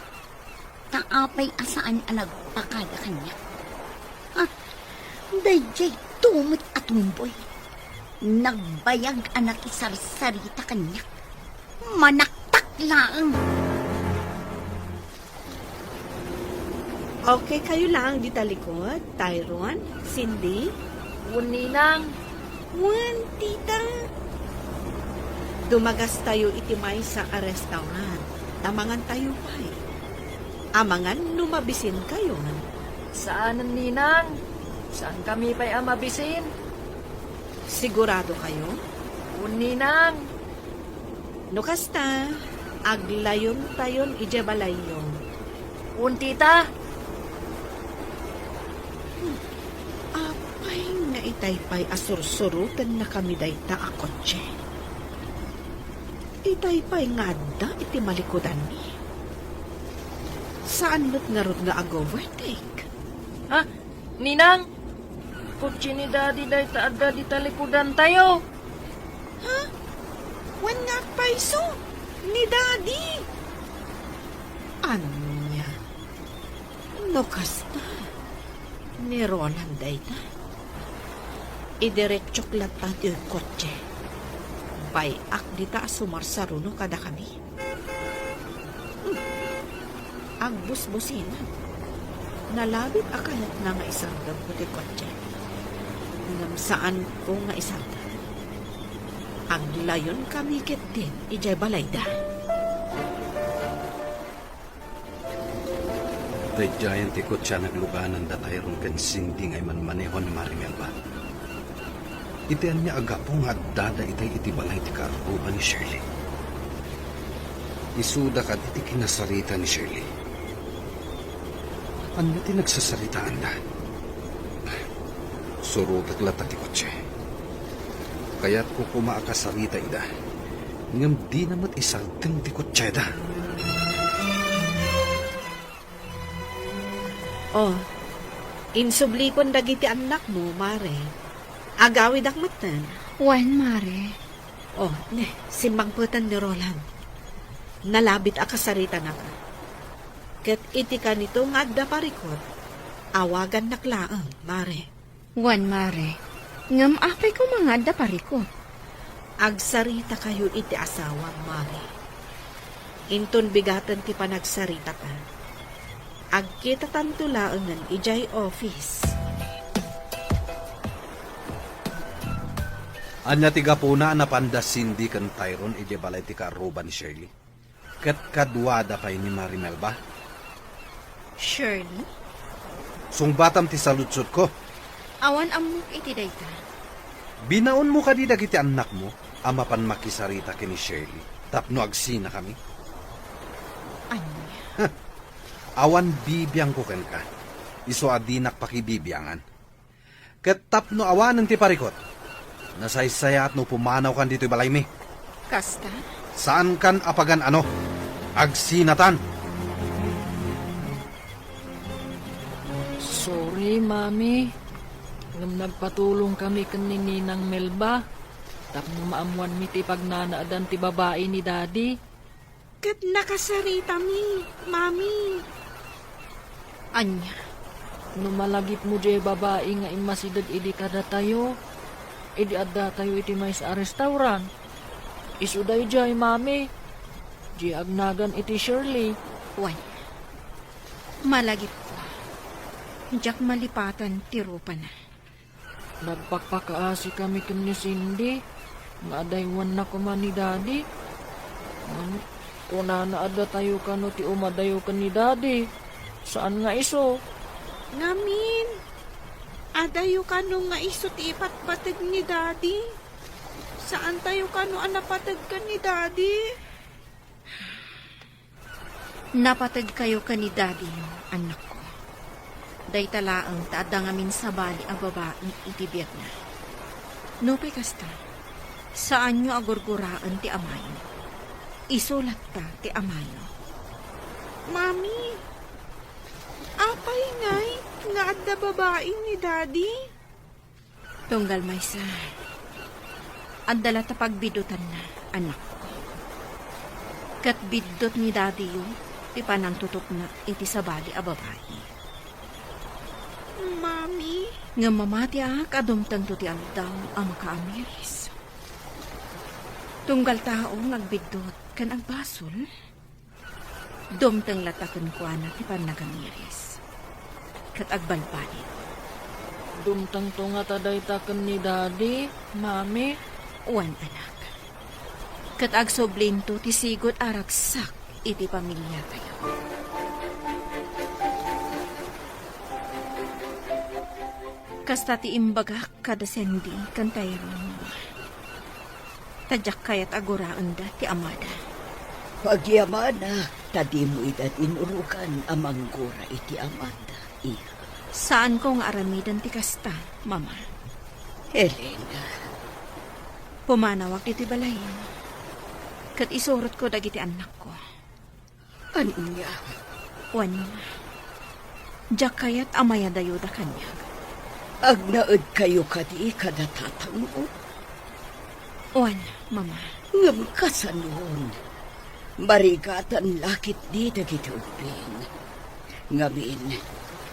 Taapay asaan ang nagpakada kanya. Dayjay tumot at tumboy. Nagbayag anak isarsarita kanya. Manaktak lang. Okay kayo lang di talikod, Tyron, Cindy. Uninang, Wan, tita. Dumagas tayo itimay sa restaurant. Tamangan tayo pa eh. Amangan lumabisin kayo. saan ang ninang? Saan kami pa'y amabisin? Sigurado kayo? Uninang, Nukasta, aglayon tayon ijabalayon. untita, Apay nga itaypay asursurutan na kami dayta a kotse. Itaypay nga da iti malikodan ni. Saan mo't nga rod nga ag-overtake? Ninang, kutsi ni daddy day taadda di talikudan tayo. Wan nga paiso ni Daddy. Anya? No kasta. Ni Roland ay ta. Idiretsok lata ti kotse. Bayak di ta sumarsaruno kada kami. Agbus-busin. Nalabit akayat na nga isang ko ti kotse. Ngam saan ko nga isang aglayon kami kitin ijay balayda. The giant ikot siya nagluganan datay ron kan sindi ngay man maneho ni Marimel ba? Itian niya agapong agdada itay iti balay ti karuban ni Shirley. Isuda ka iti kinasarita ni Shirley. Ano ti nagsasaritaan da? Surutak lata ti kotse. Kaya't ko kumaakasarita ida. Ngam di namat isagteng ti kotse da. Oh, insublikon dagiti anak mo, Mare. Agawid akmatan. Wan, Mare. Oh, simbang putan ni Roland. Nalabit akasarita na ka. Ket iti ka nito nga agda parikot. Awagan naklaang, Mare. Wan, Mare. Ngam apay ko mga da pariko. Agsarita kayo iti asawang, Mare. Inton bigatan ti panagsarita ka. Agkita tantulaangan ijay office. Anya tiga puna na pandas sindi kan Tyron ije balay ti karuban ni Shirley. Ket kadwada pay ni Marimel ba? Shirley? Sungbatam ti salutsot ko. Awan amok iti dayta. Binaon mo kadida kiti anak mo, ama pan makisarita kini Shirley. Tapno agsina kami. Anya? Awan bibiyang ko ken ka. Iso adinak pakibibiyangan. Ket tapno awanan ti parikot. Nasaysaya at no pumanaw kan dito'y balay mi. Kasta? Saan kan apagan ano? Agsinatan. Sorry, Mami. Ngam nagpatulong kami kanini ng Melba. Tapno maamuan mi ti pagnanaadan ti babae ni Daddy. Kat nakasarita mi, Mami. Anya? Numalagip mo di babae nga imasidag idi kada tayo. Idi adda tayo iti may sa restaurant. Isuday jay, Mami. Di agnagan iti Shirley. Wan. Malagip ko. Diyak malipatan tirupa na. Nagpakpakaasi kami kanya Cindy. Nga adaywan na kuman ni Daddy. Kuna na adda tayo kano ti umadayo kan ni Daddy. Saan nga iso? Ngamin. Adayo kano nga iso ti ipatpatag ni Daddy. Saan tayo kano anapatag ka ni Daddy? Napatag kayo ka ni Daddy yung anak ko. Day talaang taada ngamin sa bali ang babaeng itibiyag na. Nupay kasta, saan nyo agurguraan ti amayo? Isulat ta ti amayo. Mami, apay ngay nga adda babae ni Daddy? Tunggal may sa, andala ta pagbidutan na anak ko. Kat bidot ni Daddy yung ti panang tutok na iti sa bali a babae. Mami, Nga mamati kadumtang to ti aldaw ang makaamiris. Tunggal tao ngagbidot kan ang basol. Dumtang latakan ko na ti panagamiris. Kat agbalbalit. Dumtang to nga taday taken ni Daddy, Mami. Uwan anak. Kat agsoblin to ti sigot aragsak iti pamilya tayo. Kasta ti imbagak kada sendi kan Tyrone. Tadyak kayat aguraan da ti amada. Pagyamana, tadi mo idat inurukan amang gura iti amanda, iha. Saan ko nga aramidan ti kasta, mama? Helena, Pumanawag iti balay. Kat isurot ko dagiti anak ko. anya, Wan, jak kayat amaya dayo da kanya. agnaad kayo kadi kada tatang mo. Wan, mama. Ngam kasanon. Marigatan lakit di dagiti uping. Ngamin,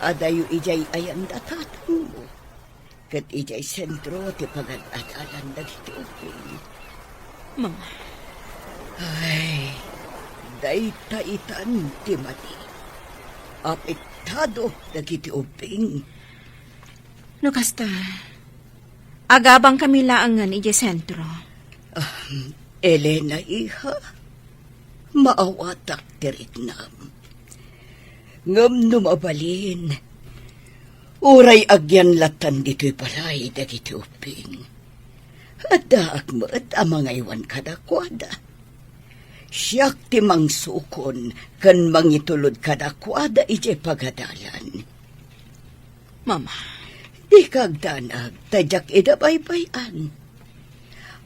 adayo ijay ayan datatan mo. Kat ijay sentro ti pagad-adalan dagiti uping. Mama, Ay, daytaitan ti mati. Apektado dagiti uping. no kasta. Agabang kami laangan ije sentro. Elena iha, maawatak tiritnam. Ngam numabalin, uray agyan latan dito'y palay dagiti uping. At daak mo at amang iwan kadakwada. Siyak ti mangsukon kan mangitulod kadakwada ije pagadalan. Mama, Di kagdanag, tadyak idabaybayan.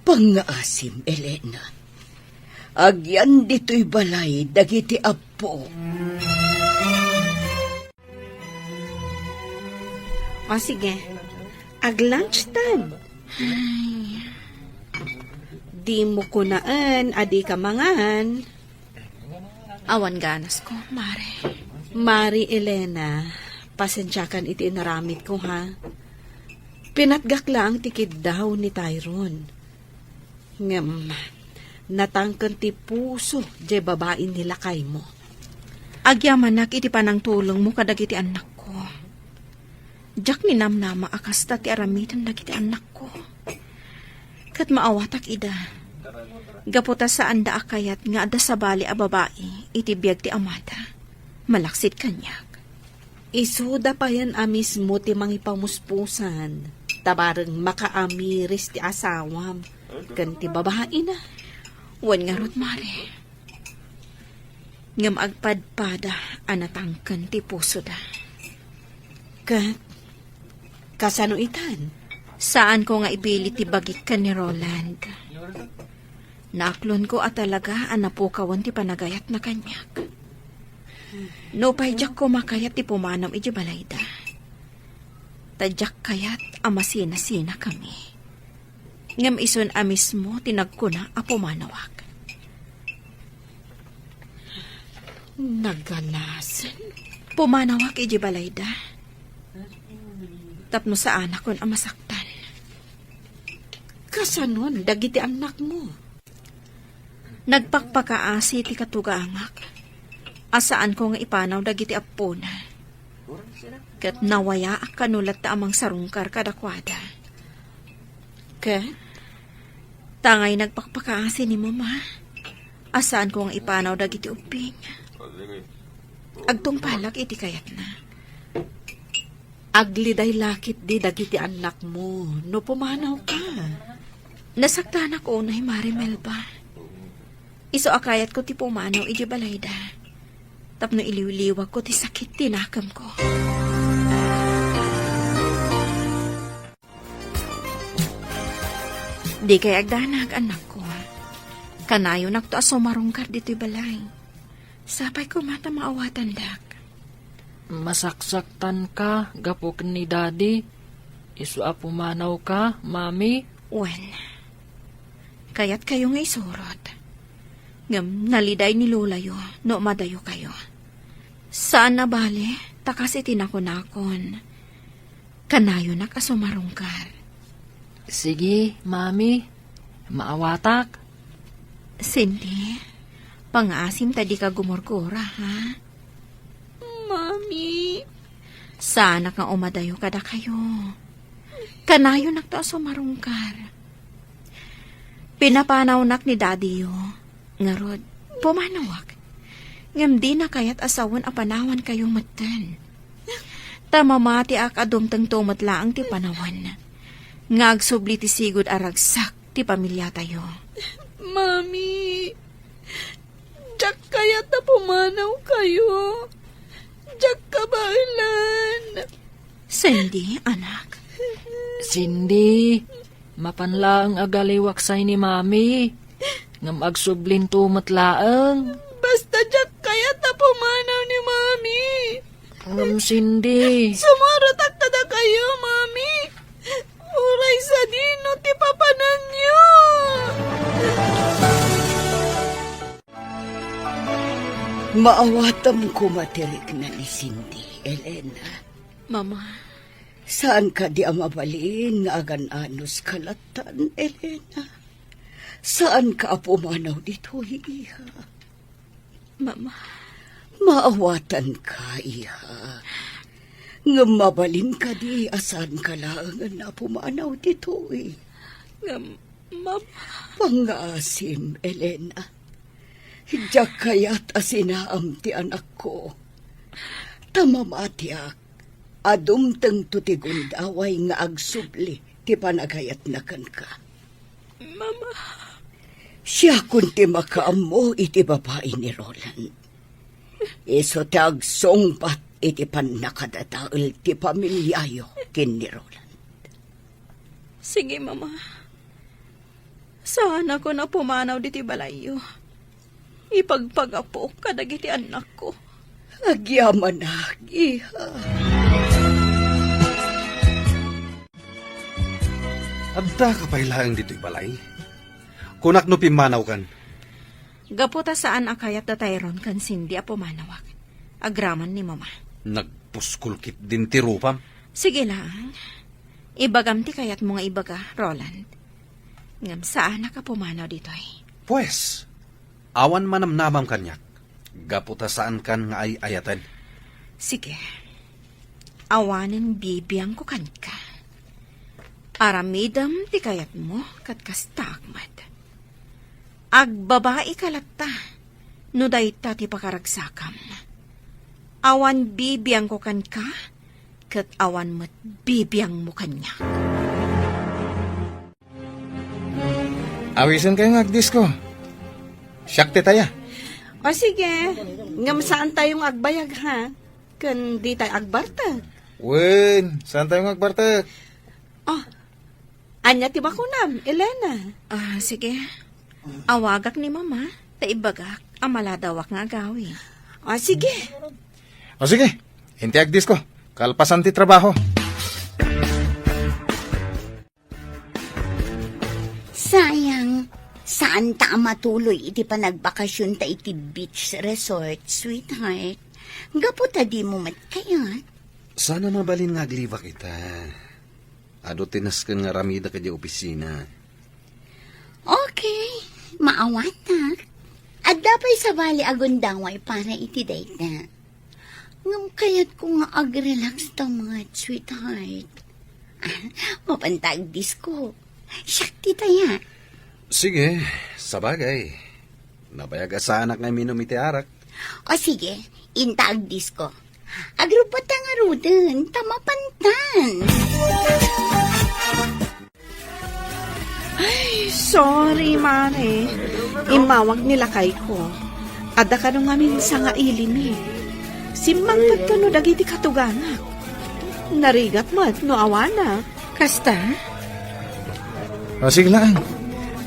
Pangaasim, Elena. Agyan dito'y balay, dagiti apo. o sige. Ag-lunch time. Ay, di mo kunaan, adi ka mangan. Awan ganas ko, Mare. Mari Elena, pasensyakan iti inaramid ko ha. Pinatgak lang tikid daw ni Tyrone. Ngam, natangkan ti puso, di babain nila kay mo. Agyamanak iti panang tulong mo kadag iti anak ko. Diyak minamnama akasta ti aramitan dagiti anak ko. Kat maawatak ida. Gaputa sa anda akayat nga ada sa bali a babae iti biyag ti amada. Malaksit kanyak. Isuda pa yan amis mo ti mangipamuspusan. Tabarang makaamiris ti asawam. Kan ti babae na. Wan nga rot mare. Ngam agpadpada anatangkan ti puso da. Kat, kasano itan? Saan ko nga ibilit ti bagik ka ni Roland? Naaklon ko at talaga anapukawan ti panagayat na kanyak. No payjak ko makayat ti pumanam iti balayda. Tadyak kayat amasina-sina kami. Ngam ison amis mo tinagkuna a pumanawag. Nagalasan. Pumanawag iti balayda. Tapno sa anak kon amasaktan. Kasanon, dagiti anak mo. Nagpakpakaasi ti katugangak. Asaan ko nga ipanaw dagiti apona. Kat nawaya ak kanulat ta amang sarungkar kadakwada. Kat, tangay nagpakpakaasi ni mama. Asaan ko nga ipanaw dagiti uping. Agtong palak iti kayat na. Agliday lakit di dagiti anak mo, no pumanaw ka. Nasaktan ako na Marimel ba? Iso akayat ko ti pumanaw iji balayda. Tapno iliwliwag ko ti sakit tinakam ko. Di kay agdanag anak ko. Kanayo nakto aso marungkar dito'y balay. Sapay ko mata maawatan dak. Masaksaktan ka, gapok ni daddy. Isu a pumanaw ka, mami. Well, kaya't kayo nga isurot. Ngam, naliday ni Lola yo, no madayo kayo. Saan na bale, takas itinakon-akon. Kanayo na kasumarungkar. Sige, mami. Maawatak. Cindy, pang-asim tadi ka gumurgura, ha? Mami, Sana kang umadayo kada kayo. Kanayo nakto sumarungkar. Pinapanaw nak ni daddy yo. Ngarod, pumanawak. Ngam di na kayat asawan a panawan kayong matan. Tamamati ak adumtang tumatlaang ti panawan. Ngagsubli ti sigud aragsak ti pamilya tayo. Mami, Jack kaya ta pumanaw kayo. Jack kabailan. Cindy, anak. Cindy, mapanlaang agaliwaksay ni mami. Ngam agsublin tumatlaang. Basta Jack kaya ta pumanaw ni Mami. Ngam Cindy. Sumaratak tada kayo, Mami. Uray sa dino ti papanan niyo. Maawatam ko matirik na ni Cindy, Elena. Mama, Saan ka di amabalin nga agan-anos kalatan, Elena? Saan ka pumanaw dito, iha? Mama, Maawatan ka, iha. Nga mabalin ka di asan ka lang na pumanaw dito, eh. Mama, Pangasim, Elena. Hidyak kayat asinaam ti anak ko. Tamamatiak. Adumteng tutigun daway nga agsubli ti panagayat na kan ka. Mama, Siya kun ti makaamo iti babae ni Roland. Iso ti agsongpat iti panakadadaol ti pamilyayo kin ni Roland. sige mama. Saan ako na pumanaw diti balayo? Ipagpagapo kadagiti anak ko. Agyaman na, iha. Adda ka pailaang dito'y balay. Kunak no pimanaw kan. Gaputa saan akayat da Tyrone kan Cindy a pumanawak. Agraman ni mama. Nagpuskulkit din ti rupam. Sige lang. Ibagam ti kayat mga ibaga, Roland. Ngam saan ka pumanaw dito'y? Pues, awan manamnamam kanyak. Gaputa saan kan nga ay ayatan. Sige. Awanin bibiyang ko kan ka. Aramidam ti kayat mo kat kastakmat. Agbabae kalata, no dayta ti pakaragsakam. Awan bibiyang ko kan ka, kat awan mo't bibiyang mo kanya. Awisan kayo nga agdisko. Siyak ti taya. O sige, ngam saan tayong agbayag ha? Kan di tayo agbartag. Wen, saan tayo nga agbartag? Oh, anya ti bakunam, Elena. Sige. Awagak ni mama, taibagak, amaladawak nga agawin. O sige. O sige, hinti agdisko. Kalpasan ti trabaho. Sayang, saan ta matuloy iti panagbakasyon ta iti beach resort, sweetheart? Gaputa di mo matkayat. Sana mabalin nga agliva kita. Ado tinaskan nga ramida ka di opisina. Okay, maawatak. At dapay sa bali agundaway para iti date na. Ngam kayat ko nga ag-relax ta mga sweetheart. Mapantag disco. Shakti taya. Sige, sabagay. Nabayag sa anak na minum iti arak. O sige, intag disco. Agrupat nga ruden, tamapantan. Sorry, Mare. Imawag nila kay ko. Ada ka nung amin sa nga ilim eh. Simbang pagkano dagiti katuganak. Narigat mo at no awana. Kasta? O sige lang.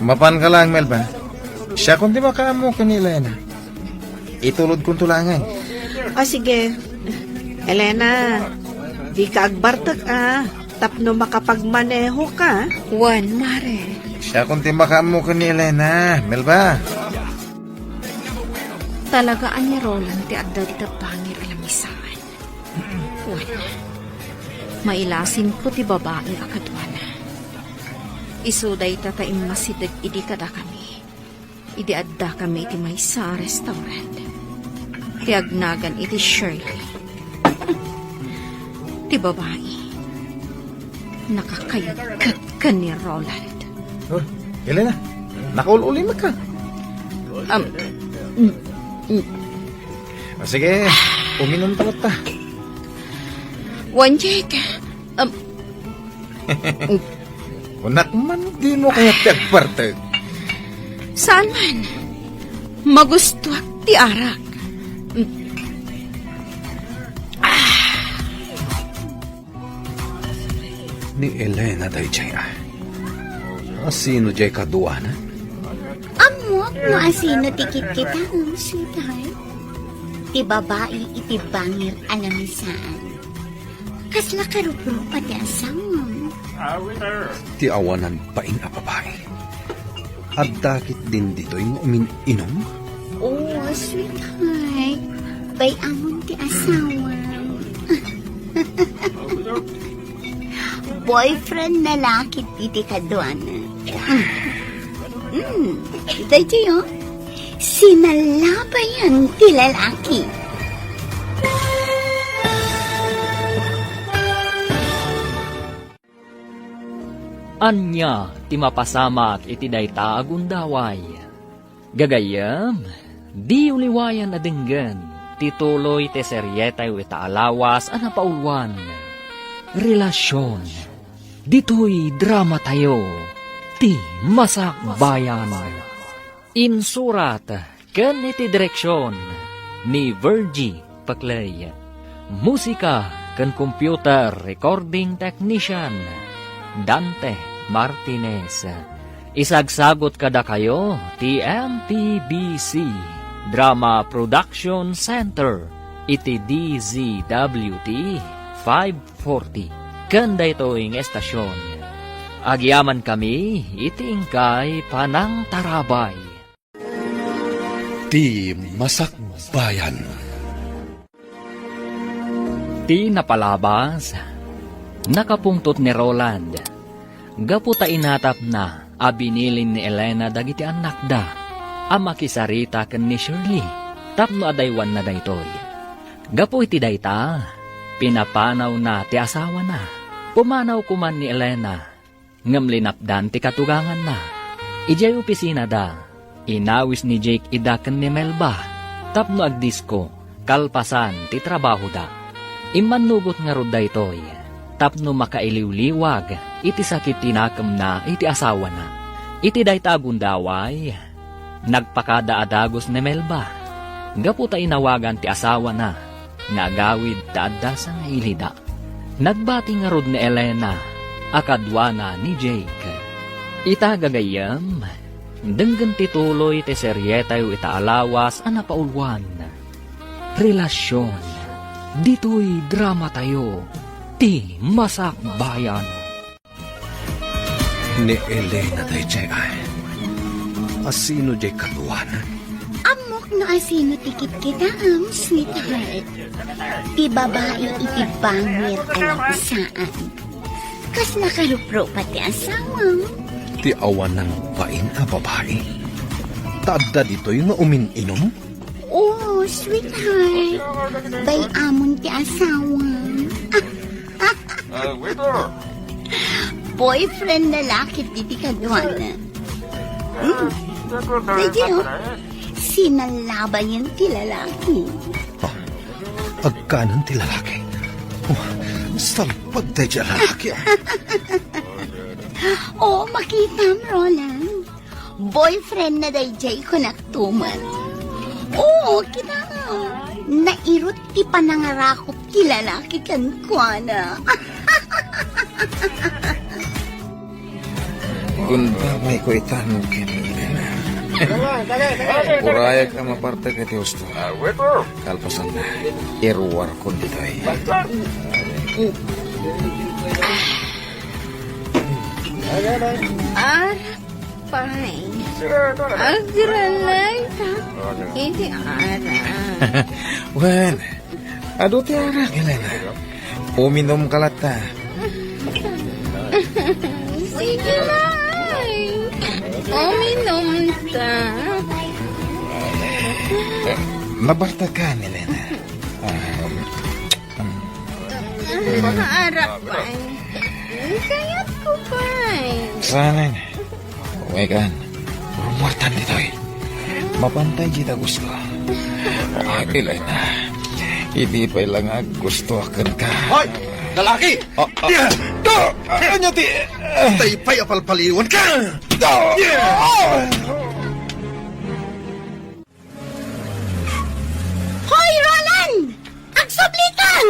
Mapan ka lang, Melba. Siya kundi makaamo ka ni Elena. Itulod kong tulangan. O sige, Elena, di ka agbartag tapno makapagmaneho ka. Juan, Mare. Siya kundi makaamo ka ni Elena, Melba. Talagaan ni Roland ti adda di pangir alamisaan. Juan, mailasin ko ti babae akadwana. Isuday tataim masidag idi kada kami. Idi adda kami iti may sa restaurant. Ti agnagan iti Shirley. Ti babae. Nakakayagat ka ni Roland. Oh, Elena, nakaululi ka. O sige, uminom tamat ta. Juan Jake. Unak man, di mo kaya tagbartag. Saan man? Magustuhan ti arak. Ni Elena day jay Sino jay kaduana? Amok mo asino tikit kita, sweetheart. Ti babae iti bangir anamisaan. Kasla karuprupa ti asam. Ti awanan paing a babae. At dakit din dito yung uminom? Oh, sweetheart. Bayamon ti asawa. Boyfriend na laki titi kadwana. Ito yun. Sinalabayan ti lalaki. Anya ti mapasamak iti dayta agundaway. Gagayam, di uliwayan adenggan, tituloy te seryetay ita alawas anapaulwan. Relasyon, dito'y drama tayo, ti masakbayan. Insurat, ken iti direksyon, ni Virgie Paclay. Musika, ken computer recording technician, Dante Martinez. Isagsagot kada kayo, TMPBC Drama Production Center, iti DZWT 540. Kanda ito'ing estasyon. Agyaman kami, iti ingkay panang tarabay. Ti Masakbayan. Ti napalabas, nakapungtot ni Roland. Gaputa inatap na, abinilin ni Elena dagiti anak da. Amakisarita ken ni Shirley, tapno adaywan na daytoy. Gapu iti dayta, pinapanaw na ti asawa na. Pumanaw kuman ni Elena, ngem linapdan ti katugangan na. Ijay opisina da, inawis ni Jake ida ken ni Melba. Tapno agdisko, kalpasan ti trabaho da. Imanugot nga rod daytoy. Tapno makailiw-liwag, iti sakit tinakam na iti asawa na. Iti dayta agundaway, nagpakadaadagos ni Melba. Gaputa inawagan ti asawa na, nga agawid taadda sa nga ilida. Nagbati nga rod ni Elena, akadwana ni Jake. Ita gagayam, denggan tituloy ti seryetayo ita alawas anapaulwan. Relasyon, dito'y drama tayo, ti masakbayan. Ni Elena day jay ay. Asino jay kaluan? Amok no asino tikit kita ang sweetheart. Ti babae iti bangir anak saan. Kas nakarupro pati asawa. Ti awan ng bain a babae. Taadda dito'y nga umininom? Oh, sweetheart. Bayamon ti asawa. Boyfriend na lakit iti kadwana. Medyo, sinalabayan ti lalaki. Agkanan ti lalaki. Oh, salpag tayo dyan lalaki. Oh, makita mo, Roland. Boyfriend na dayjay ko naktuman. Oo, kita nga. Nairot ti panangarakop ti lalaki kan kuana. Kung may ko itanong kinilina. Uraya ka maparte ka ti gusto. Kalpasan na. Iruwar ko dito ay. Arapay. Agralay ta. Hindi ara. Well, ado ti ara Elena. Uminom kalata. Sige na. Uminom ta. Mabarta ka, Elena. Arapay. Kayat ko pa. Sana na. Uwegan. Rumortan dito eh. Mapantay kita gusto. Elena. Hindi pa lang gusto akan ka. Hoy! Lalaki! Ano ti? Tay pa'y apalpaliwan ka! Hoy, Roland! Agsablitan!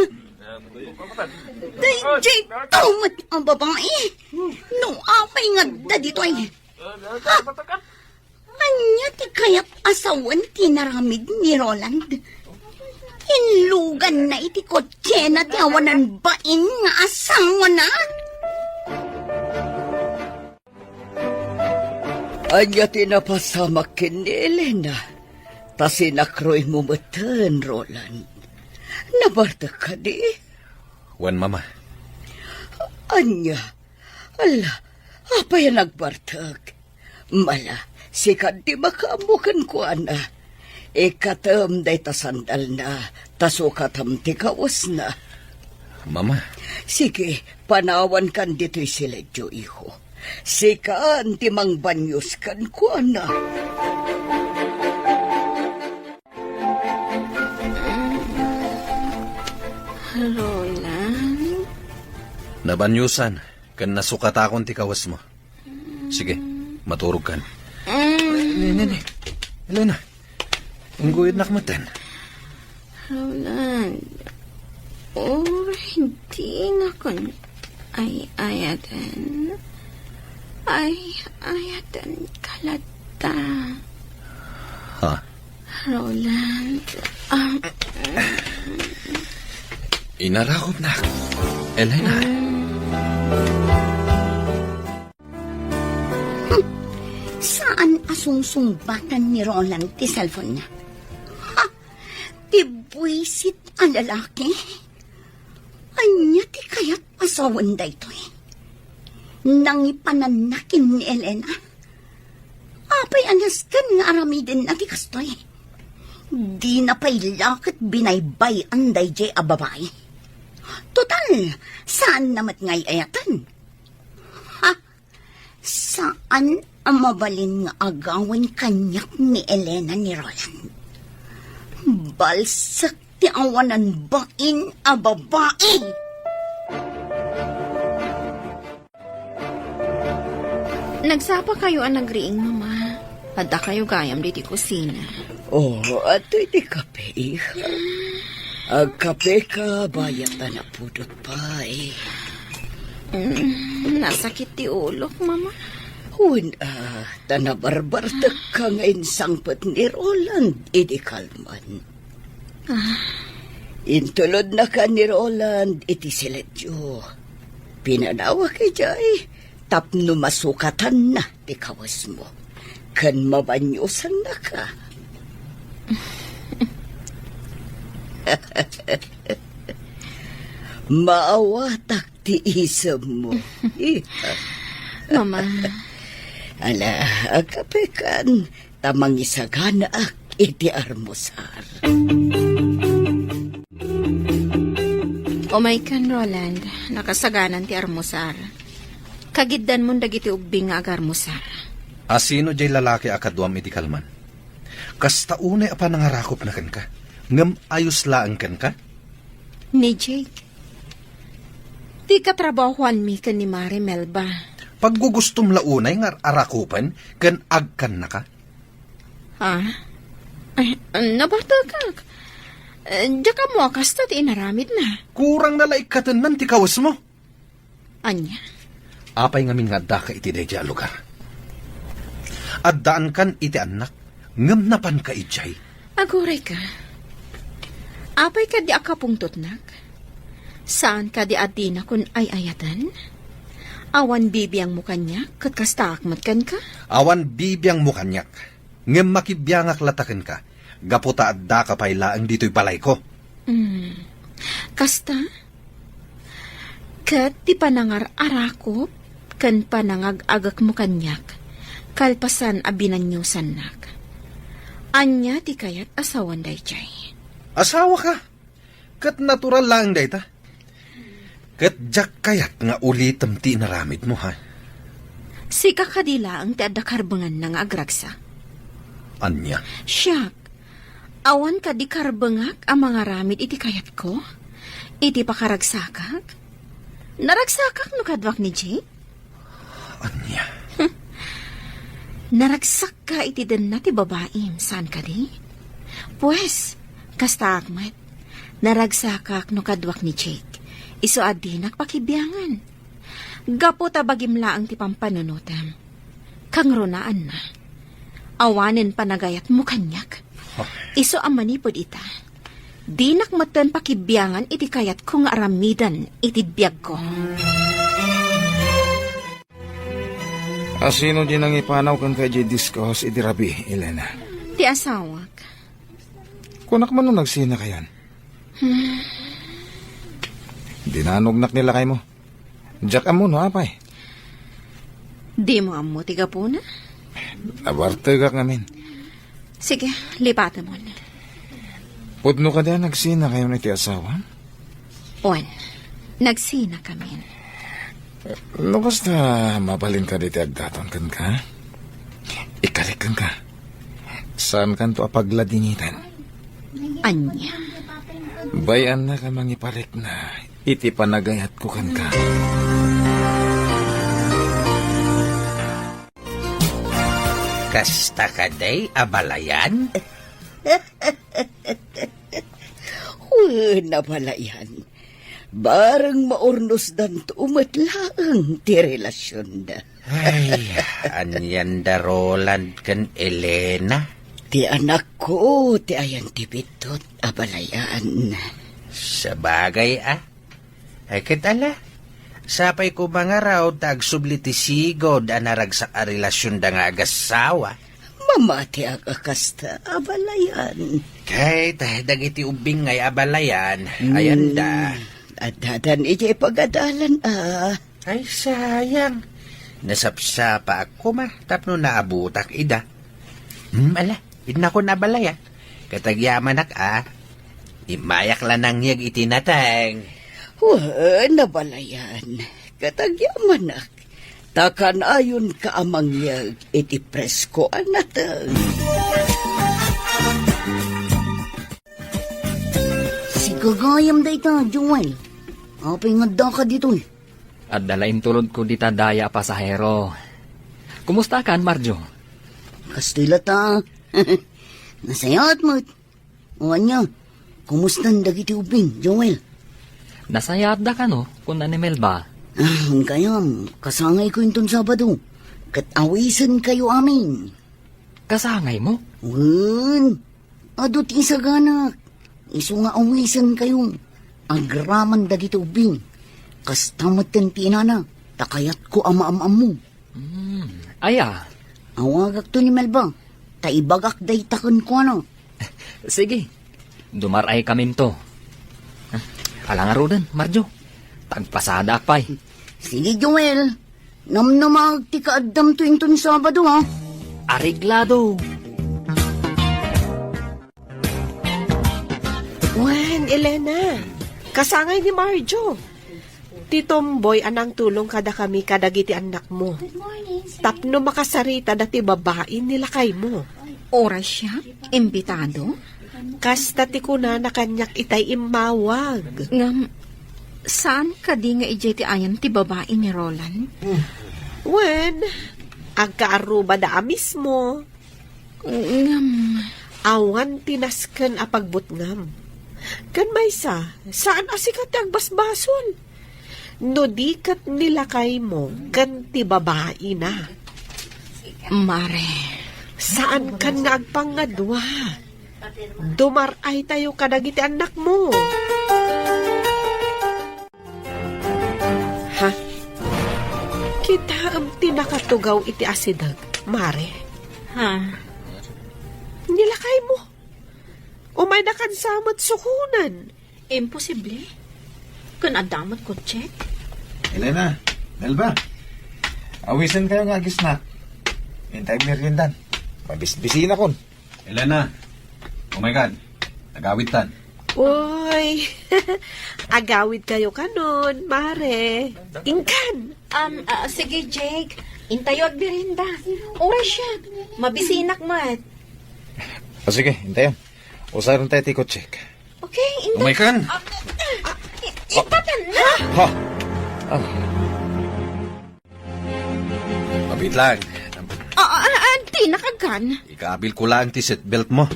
Dayjay, tumat ang babae. No, apay nga da dito ay. Anya ti kayat asawan tinaramid ni Roland. Inlugan na iti kotse na ti awanan bain nga asawa na. Anya tinapasamak kin ni Elena. Ta sinakroy mo matan, Roland. Nabarta ka di? Wan, mama. Anya, ala, apa yan nagbartag? Mala, sikat di makaamukan ko, ana. Ikatam day ta sandal na, tasukatam ti kawas na. Mama, Sige, panawan kan dito'y siledyo, iho. Sikaan ti mangbanyos kan ko, ana. Roland? Nabanyusan, kan nasukat akong tikawas mo. Sige, maturog kan. Nene, Elena, ingguid nakmatan. Roland, hindi nga kun ay ayatan. Ay ayatan kalata. Ha? Roland, Inarakot na. Elena. Saan asungsungbatan ni Roland ti cellphone niya? Ha? Ti buwisit ang lalaki? Anya ti kayat asawan da ito eh. Nang ipananakin ni Elena. Apay anas kan nga aramidin na ti kastoy. Di na pa'y lakit binaybay ang dayjay a babae. Total, saan namat ngay ayatan? Ha? Saan ang mabalin nga agawin kanyak ni Elena ni Roland? Balsak ti awanan bain a babae! nagsapa kayo ang nagriing, mama. Hada kayo gayam di kusina. Oh, ato'y di kape, iha. Ag kape ka, bayat na pudot pa, eh. Nasakit ti ulok, mama. Hun, tanabarbar ka ngayon sangpat ni Roland, idi kalman. Intulod na ka ni Roland, iti siledyo. Pinanawa kay Jay, tapno masukatan na ti kawas mo. Kan mabanyusan na ka. Maawatak ti isam mo. Mama, Ala, kapekan, tamang isagana ak iti armusar. Umaykan, Roland. Nakasaganan ti armusar. Kagiddan mo dagiti ugbing nga agarmusar. Asino jay lalaki akadwam iti kalman? Kasta unay apa nangarakop na kan ka? Ngam ayos laang kan ka? Ni Jake. Di katrabahuan mi ka ni Mari Melba. Paggugustom launay nga arakupan, kan agkan na ka? Ha? Ay, nabartagak. Diya ka mo kasta ti inaramid na. Kurang nalaikatan man ti kawas mo. Anya? Apay ngamin nga da ka iti deja lugar. At daan kan iti anak, ngam napan ka ijay. Aguray ka. Apay ka di akapungtot nak? Saan ka di adina kun ay ayatan? Awan bibiyang mo kanya, kat kastakmat kan ka? Awan bibiyang mo kanyak, ngam makibiyangak latakan ka, gaputa at da ka pay laang dito'y balay ko. Kasta? Kat di panangar arakop, kan panangag-agak mo kanyak, kalpasan abinanyusan nak. Anya ti kayat asawan day jay. Asawa ka? Kat natural lang day ta. Kat jak kayat nga ulitam ti naramid mo ha. Sika kadila ang ti adakarbangan ng agragsa. Anya? Siyak, awan ka di karbangak ang mga ramid iti kayat ko? Iti pakaragsakak? Naragsakak no kadwak ni Jay? Anya? Naragsak ka iti den na ti babaim, saan ka di? Pues, kasta akmat, naragsakak no kadwak ni Jake. Iso adinak pakibiyangan. Gapo tabagim laang ti pampanunutam. Kang runaan na. Awanen panagayat mo kanyak. Iso ang manipod ita. Dinak matan pakibiyangan iti kayat kong aramidan iti biyag ko. Asino din ang ipanaw kan kay discuss iti rabi, Elena? Ti asawak. Kunak man nung nagsina kayan. Dinanugnak nila kay mo. Jack amo no, apay. Di mo amo, tiga po na. Abarte ka ngamin. Sige, lipatan mo na. Pudno ka din nagsina kayo na iti asawa? Juan, nagsina kami. No, basta mabalin ka dito agdaton kan ka. Ikalik kan ka. Saan kan to apagladinitan? Anya. Bayan na ka mangiparik na. Iti panagayat ko kan ka. Kasta ka day, abalayan? Nabalayan. Barang maurnos dan umatlaang ti relasyon na. Ay, anyan da Roland kan Elena. Ti anak ko, ti ayan ti bitot, abalayan. Sa bagay Ay kitala. Sapay ko mga raw tagsubli ti sigod anaragsak a relasyon da nga agasawa. Mamati ang akasta, abalayan. Kay dagiti ubing ngay abalayan. Ayan da. At dadan iti pagadalan Ay sayang. Nasapsapa ako tapno naabutak ida. Ala, idna ko nabalayan. Katagyaman imayak lanangyag itinatang. Nabalayan. Katagyaman takan ayon ka amangyag iti presko anatang. Si gagayam da ita, Joel. Apay nga da ka dito. At dalain tulod ko dita daya pasahero. Kumusta kan, Marjo? Kastila ta. Nasayat mo. O anya, kumusta ang dagiti ubing, Joel? Nasayat da ka no, kung nanimel ba? Kayam, kasangay ko yung Sabado. Katawisan kayo amin. Kasangay mo? Adot isaganak. Isu nga awisan kayo. Agraman dagiti ubing. Kastamatan tinana. Takayat ko ama-amam mo. Aya. Awagak to ni Melba. Taibagak day takon ko ano. Sige, dumaray kami to. Alang arudan, Marjo. Tagpasada akpay. Sige, Joel. Namnamag ti kaadam to yung Sabado, ha? Ariglado. Wen, Elena. Kasangay ni Marjo. Ti Tomboy anang tulong kada kami kadagiti anak mo. Tapno makasarita dati babae nila kay mo. Oras siya? Imbitado? Kasta ti kuna na kanyak itay imawag. Ngam, saan ka di nga ijeti ayan ti babae ni Roland? Wen, agkaaruba da mismo. Ngam, Awan tinasken a pagbutngam. Kan maysa, saan asikat ti agbasbasol? No di kat nila kay mo, kan ti babae na. Mare. Saan kan nga agpangadwa? Dumaray tayo kadagiti anak mo. Ha? Kita am tinakatugaw iti asidag, Mare. Ha? Nilakay mo. Umay na kansamat sukunan. Imposible. Kung adamot ko check. Elena, Melba. Awisan kayo nga gisna. Hintay meriendan. Mabisbisina kon. Elena, oh my God, nagawit tan. Uy, agawid kayo kanon, Mare. Ingkan. Sige, Jake. Intayo at birinda. Oras siya. Mabisinak mat. Sige, hintayan. Usaron tayo ti check. Okay, Oh my God! Ipatan na! Ha! Mabit lang. Di nakagan. Ikaabil ko lang ti seatbelt mo.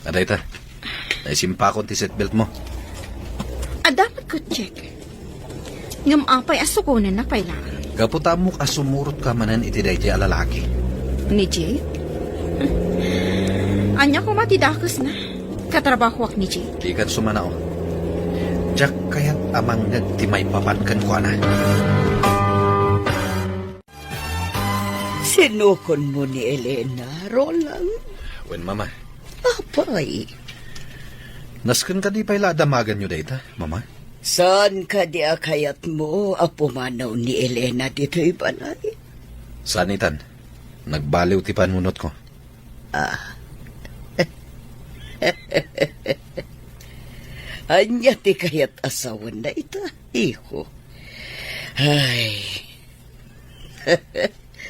Aday ta. Naisimpa ko ti seatbelt mo. Dapat ko check. Ngam apay asukunan na pala. Gaputa mo kasumurot ka manan iti dayjay a lalaki. Ni Jake? Anya ko matidakas na. Katrabaho ak ni Jake. Di kan sumanao. Jack kayat amang nagtimay papankan ko na. Sinukon mo ni Elena, Roland. Wen, mama. Apay, Nasken ka di pala damagan nyo data, mama? saan ka di akayat mo apumanaw ni Elena dito'y balay? Sanitan, nagbaliw ti panunot ko. Anya ti kayat asawan na ita, iho. Ay,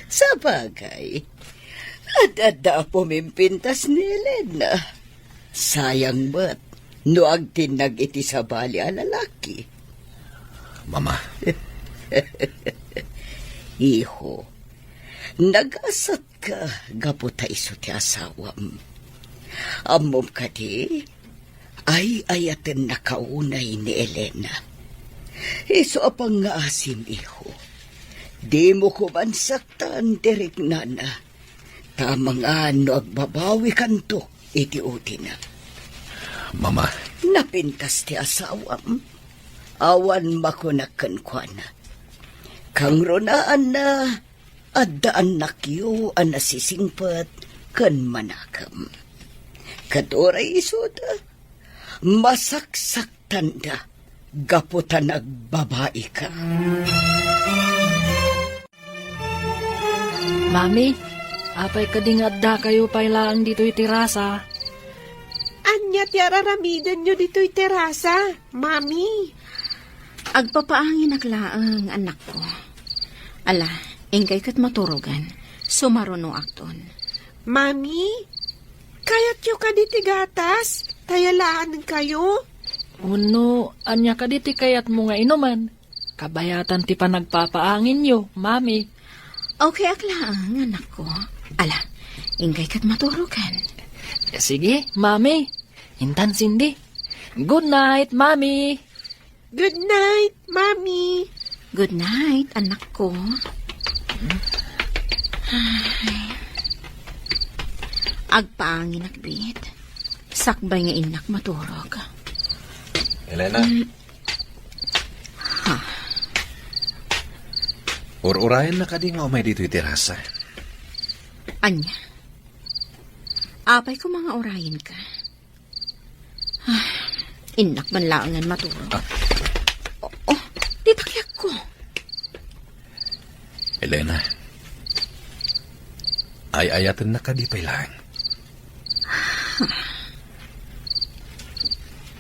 sa bagay, at pumimpintas ni Elena. Sayang ba't, no agtinag iti sa bali a lalaki. Mama, Iho, nagasat ka, gaputa iso ti asawam. Amom ka di, ay ayaten na kaunay ni Elena. Iso apang nga asim, iho. Di mo kumansaktan, Derek Nana. Tamang ano agbabawi kanto, iti uti na. mama, Napintas ti asawam. Awan makunakan kwa na. Kang ronaan na, addaan nakyo ang nasisingpat kan manakam. Katuray isuda, masaksak tanda, gaputan agbabae ka. Mami, apay kadingadda kayo pailaan dito itirasa. Anya ti araramidan nyo dito'y terasa, Mami. Agpapaangin aglaang anak ko. Ala, ingkay kat maturugan. Sumaruno akton. Mami, kayat yo ka diti gatas? Tayalaan kayo? Uno, anya ka diti kayat mo nga inuman. Kabayatan ti panagpapaangin nyo, mami. Okay aglaang anak ko. Ala, ingkay kat maturugan. Sige, mami. Intan Cindy. Good night, mami. Good night, Mami. Good night, anak ko. Ay. Agpaangin agbit. Sakbay nga inak maturog. Elena. Ur-urayan na ka di nga umay dito itirasa. Anya? Apay ko mga orayin ka. Inak man laangan maturog. Oh, di takyak ko. Elena, ay ayatan na ka di pailaan.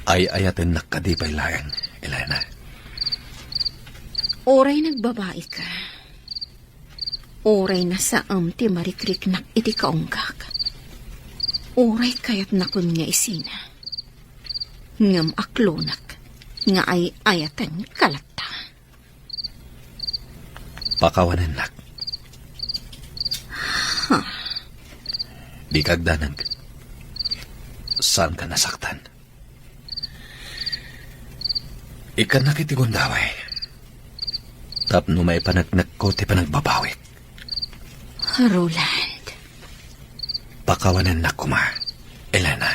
Ay ayatan na ka di pailaan, Elena. Oray nagbabae ka. Oray na sa ti marikriknak iti kaunggak. Oray kayat nakon nga isina. Ngam aklonak nga ay ayatan kalata. Pakawanan nak. Di kagdanag. Saan ka nasaktan? Ikan nakitigundaway. Tapno may panagnak ko ti panagbabawik. Roland. Pakawanan na kuma, Elena.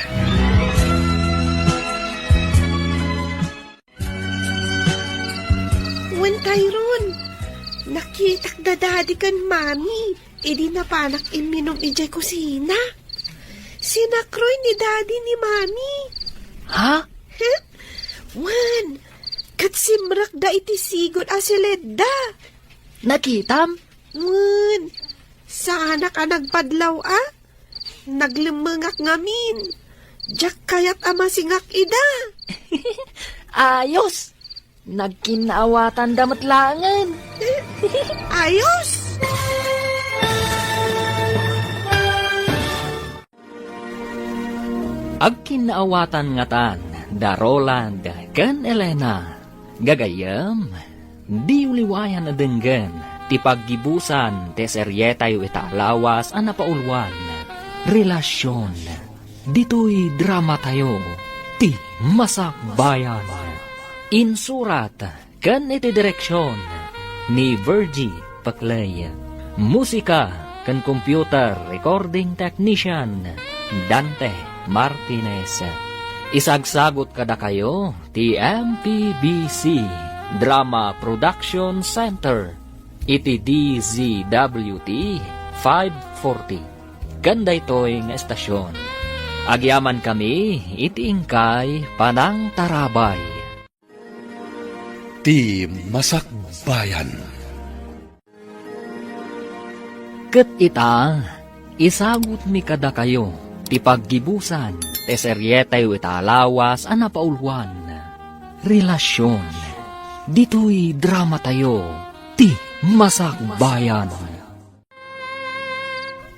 Wen Tyrone, nakitak dadadi kan Mami. Idi na panak iminom ijay kusina. Sinakroy ni Daddy ni Mami. Ha? Wan, katsimrak da iti sigod asileda. Nakitam? Wan, sana ka nagpadlaw Naglimengak ngamin. Jak kayat ama singak ida. Ayos! Nagkinaawatan damat langan. Ayos! Agkinaawatan nga tan, da Roland, kan Elena. Gagayam, di uliwayan na denggan, ti paggibusan, te seryetayo itaalawas, anapaulwan. Relasyon, dito'y drama tayo, ti masakbayan. Insurat, kan iti direksyon, ni Virgie Paclay. Musika, kan computer recording technician, Dante Martinez. Isagsagot kada kayo, ti MPBC Drama Production Center, iti DZWT 540. Kanda ito'y nga estasyon. Agyaman kami, itiingkay, panang tarabay. Ti Masakbayan. Ket ita, isagut mi kada kayo, ti paggibusan, ti seryetayo ita alawas, anapaulwan. Relasyon, dito'y drama tayo, ti Masakbayan.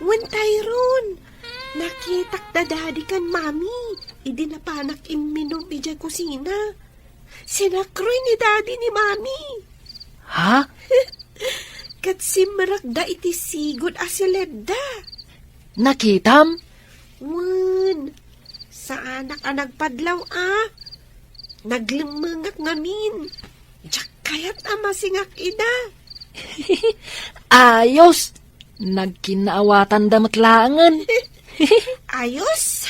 Wen Tyrone, nakitak dadadi kan mami. Idi na panak iminom ijay kusina. Sinakroy ni daddy ni mami. Ha? Kat simrak da iti sigod asileda. Nakitam? Wen, sa anak nagpadlaw Naglimangak ngamin. Diyak kayat masingak ida. Ayos! Nagkinaawatan damatlangan. Ayos.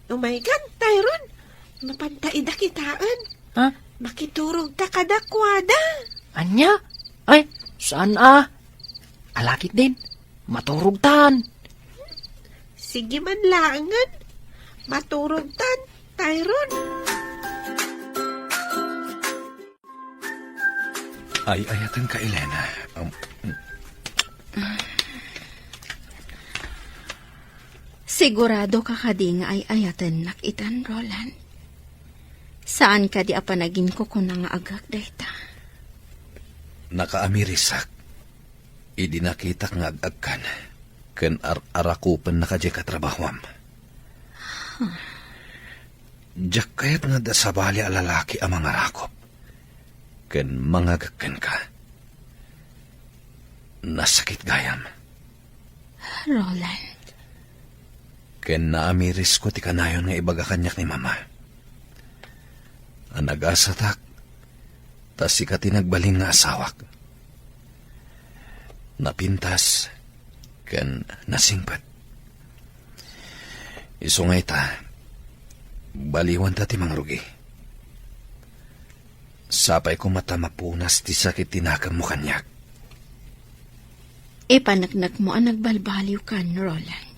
Oh my God, Tyrone. Mapantaida kitaan. Ha? Makiturog ta kadakwada. Anya? Ay, saan Alakit din. Maturugtan. Sige man langan. Maturog tan, Tyrone. Ay, ayatan ka, Elena. Sigurado ka kadi nga ay ayatan nakitan, Roland. Saan ka di apanagin ko kung nga agak dayta? Nakaamirisak. Idi nakita nga agagkan. Ken arakupan nakadya katrabahwam. Diyak kayat nga da sabali alalaki ang mga rakop. Ken mangagagkan ka. Nasakit gayam. Roland. Ken naamiris ko ti kanayon nga ibaga kanyak ni mama. Ang nag-asatak, tas sika tinagbaling nga asawak. Napintas, ken nasingpat. Isungay ta, baliwan ta ti mangrugi. Sapay ko mata mapunas ti sakit tinakam mo kanyak. Ipanagnak mo ang nagbalbaliw kan, Roland.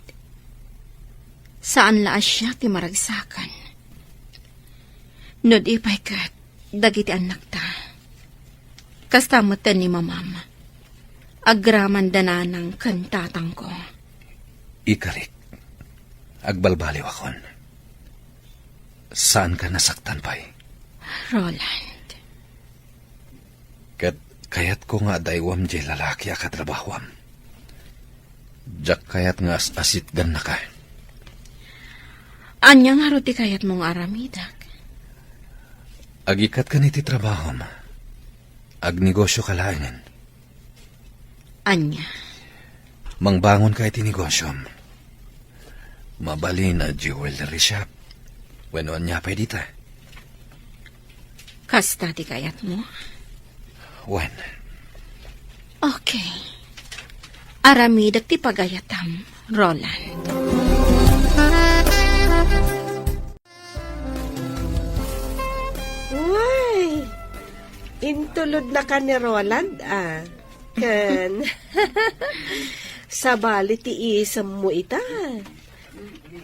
Saan laas siya ti maragsakan? Nod ipay kat, dagiti anak ta. Kastamatan ni mamama. Agraman dananang kantatang ko. Ikarik, agbalbaliw akon. Saan ka nasaktan pa'y? Roland. Kat kayat ko nga daywam di lalaki akatrabahwam. Diyak kayat nga asit gan na ka. Anya nga roti kayat mong aramidak. Agikat ka niti trabahom. Agnegosyo kalaangan. Anya. Mangbangon ka iti negosyom. Mabali na jewelry shop. Wenoan niya pa dita. Kasta ti kayat mo? Wen. Okay. Aramidak ti pagayatam, Roland. Uy, intulod na ka ni Roland, Kan, sabali ti isam mo ita.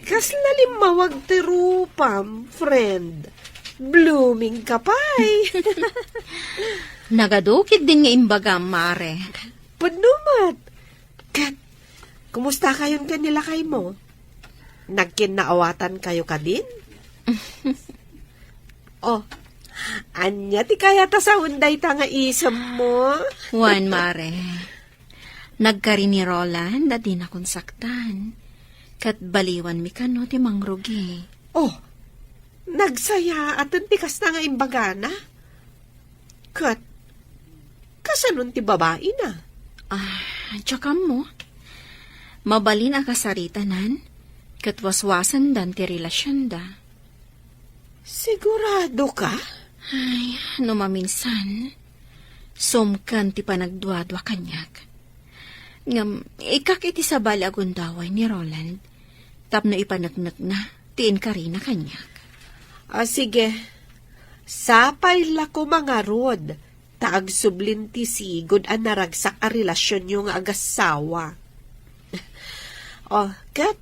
Kas nalimawag ti rupam, friend. Blooming ka pa'y. Nagadukit din nga imbaga, Mare. Panumat. Kat, kumusta kayon kanila kay mo? Nagkinaawatan kayo ka din? Oh, anya ti kaya ta sa unday ta nga isam mo? Juan, Mare. Nagkari ni Roland na di na konsaktan. Kat baliwan mi kano ti mangrugi. Oh, nagsaya at tikas na nga imbagana. Kat, kasanon ti babae na? Tsaka mo. Mabalin ang kasaritanan. Kat waswasan dan ti relasyon da. Sigurado ka? Ay, ano maminsan. Sumkan ti panagduadwa kanyak. Ngam, ikakiti sa bali agundaway ni Roland. Tapno ipanagnak na, tiin ka rin na kanyak. Sige. Sapay lako mga rod. Taag sublin ti sigod ang naragsak a relasyon yung agasawa. Oh, kat.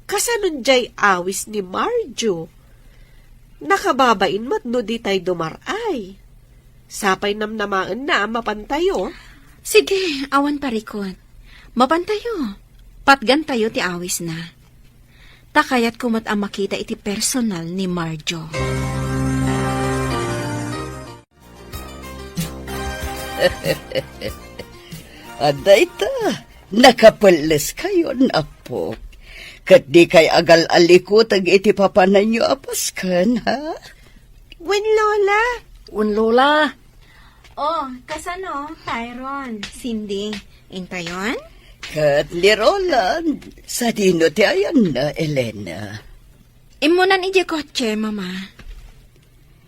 Kasanon jay awis ni Marjo. Nakababain mat no di tay dumaray. Sapay namnamaan na mapantayo. Sige, awan parikot. Mapantayo. Patgan tayo ti awis na. Takayat kumat ang makita iti personal ni Marjo. Aday ta, nakapalas kayo na po. Kat di kay agal alikot ang iti papanan nyo apaskan, ha? Wen Lola, Lola. Oh, kasano, Tyron? Cindy, intayon? Kat ni Roland, sa dino ti ayan na, Elena. Imunan ije kotse, mama.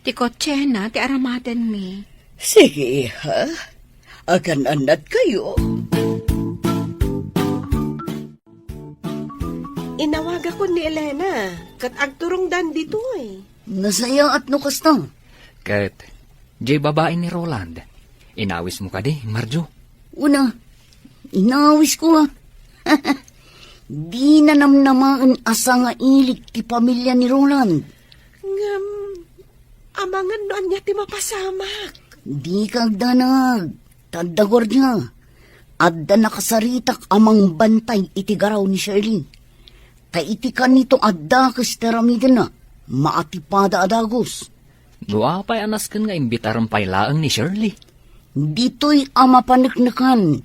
Ti kotse na, ti aramaten mi. Sige, ha? Agan anad kayo. inawaga ko ni Elena. Kat agturong dan dito eh. Nasaya at nukas na. Kat, jay babae ni Roland. Inawis mo ka di, Marjo. Una, inawis ko ha. Di na namnamaan asa nga ilik ti pamilya ni Roland. Ngam, amangan noan niya ti mapasamak. Di kag danag, tadagor niya. Adda nakasaritak amang bantay iti garaw ni Shirley. Iti ka nito adda kas teramiden na, maatipada adagos. Guwapay anas kan nga imbitarang pailaang ni Shirley. Dito'y ama paniknikan.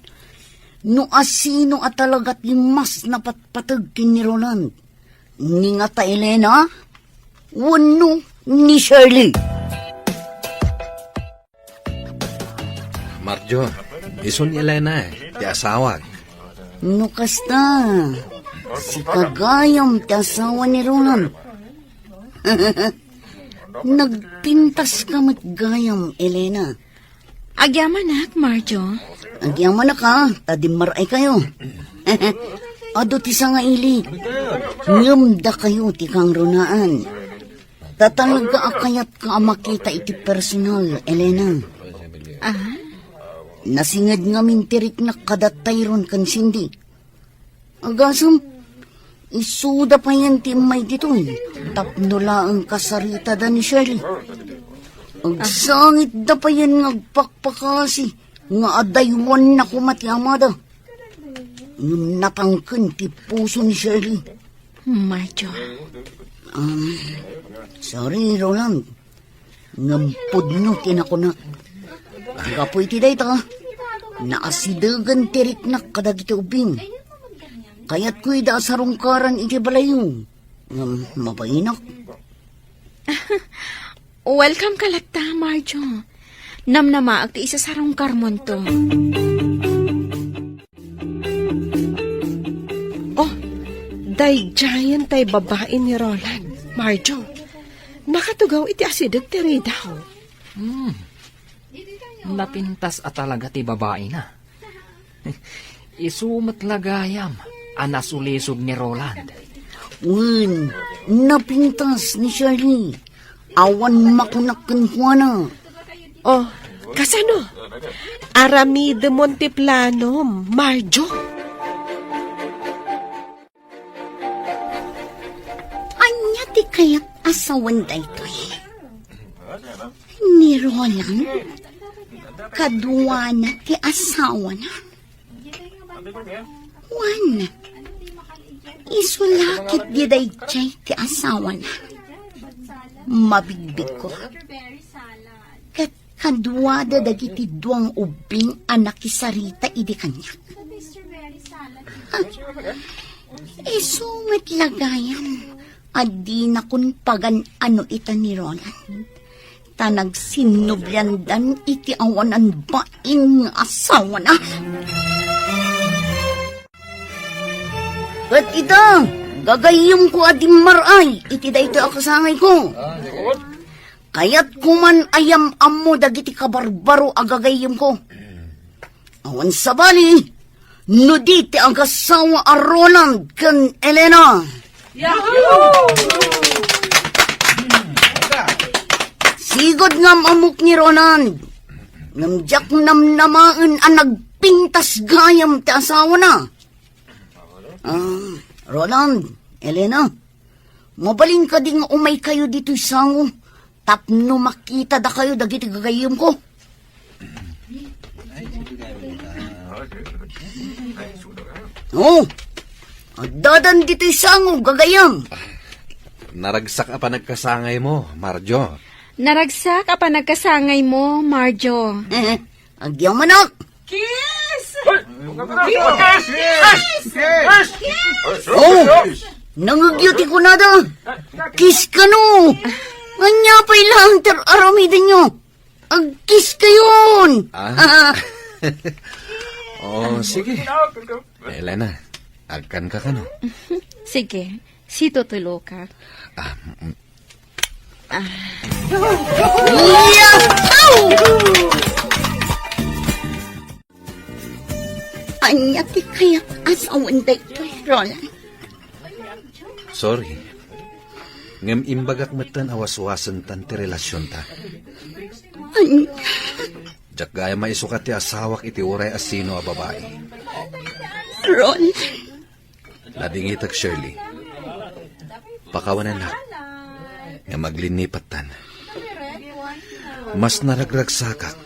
No asino at talaga't yung mas napatpatag kin ni Roland. Ni nga ta Elena, wano ni Shirley. Marjo, iso ni Elena ti asawag. No kasta, si kagayam ti asawa ni Roland. Nagpintas ka matgayam, Elena. Agyaman nak, Marjo. Agyaman na ka, tadimaray kayo. Ado ti sa nga ili. Ngamda kayo ti kang runaan. Tatalaga akayat ka makita iti personal, Elena. Ah? Nasingad nga mintirik na kadatay ron kan Cindy. Agasam, isuda pa yan ti may dito eh. Tapno laang kasarita da ni Shirley. Agsangit da pa yan ngagpakpakasi. Nga adaywan na kumati amada. Natangkan ti puso ni Shirley. Marjo. Sorry, Roland. Ngampod no tinakunak. Agapoy ti day ta. Naasidagan tirik na kadagiti ubing. Kaya't ko'y da sarungkaran iti balayo. Mabainak. Welcome ka lakta, Marjo. Namnamaag ti isa sarong karmon to. Oh, day giant tay babae ni Roland. Marjo, nakatugaw iti asidag ti daw. Napintas at talaga ti babae na. Isumat lagayam, anasulisog ni Roland. Napintas ni Shirley. Awan makunakan ko na. Oh, kasano? Arami de Monteplano, Marjo. Anya ti kaya't asawan da ito eh. Ni Roland, kadwa na ti asawa na. Juan, isulakit di day jay ti asawa na. Mabigbig ko. Kat kadwada dagiti duang ubing anak kisarita idi kanya. Isumat lagayam. Adi na kun pagan ano ita ni Roland. Tanag sinubyandan iti awanan baing asawa na. Kat ita, gagayom ko adim maray, iti da ito akasangay ko. Kaya't kuman ayam amo dagiti kabarbaro agagayom ko. Awan sabali, nuditi agasawa a Roland kan Elena. Sigod ngam amok ni Roland. Namjak namnamaan ang nagpintas gayam ti asawa na. Roland, Elena, mabalin ka din nga umay kayo dito sango. Tapno makita da kayo dagiti gagayim ko. Dadan dito sango gagayam. Naragsak pa nagkasangay mo, Marjo. Naragsak apa nagkasangay mo, Marjo. Agyaw manak. Nangagyuti ko na da. Kiss ka no. Anya pa ilang aramidin nyo. Ag-kiss ka yun. Sige. Elena, agkan ka no? Sige, si tutulo ka. Anya ti kaya asawan da ito, Roland. Sorry. Ngam imbagak matan awas-wasan tan ti relasyon ta. Anya, Jak gaya maisukat ti asawak iti uray asino a babae. Roland. Ladingitag Shirley. Pakawanan na. Nga maglinipat tan. Mas naragragsakak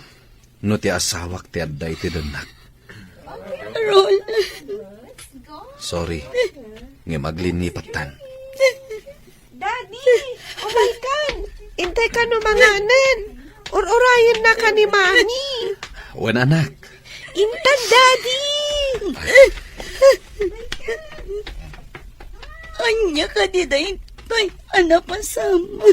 no ti asawak ti adday ti danak. Roland. Sorry. Nga maglinipat tan. Daddy, umaikan. Intay ka no manganan. Urayan na ka ni Mami. Wan anak. Intan, Daddy. Anya ka di da ito'y anapasama.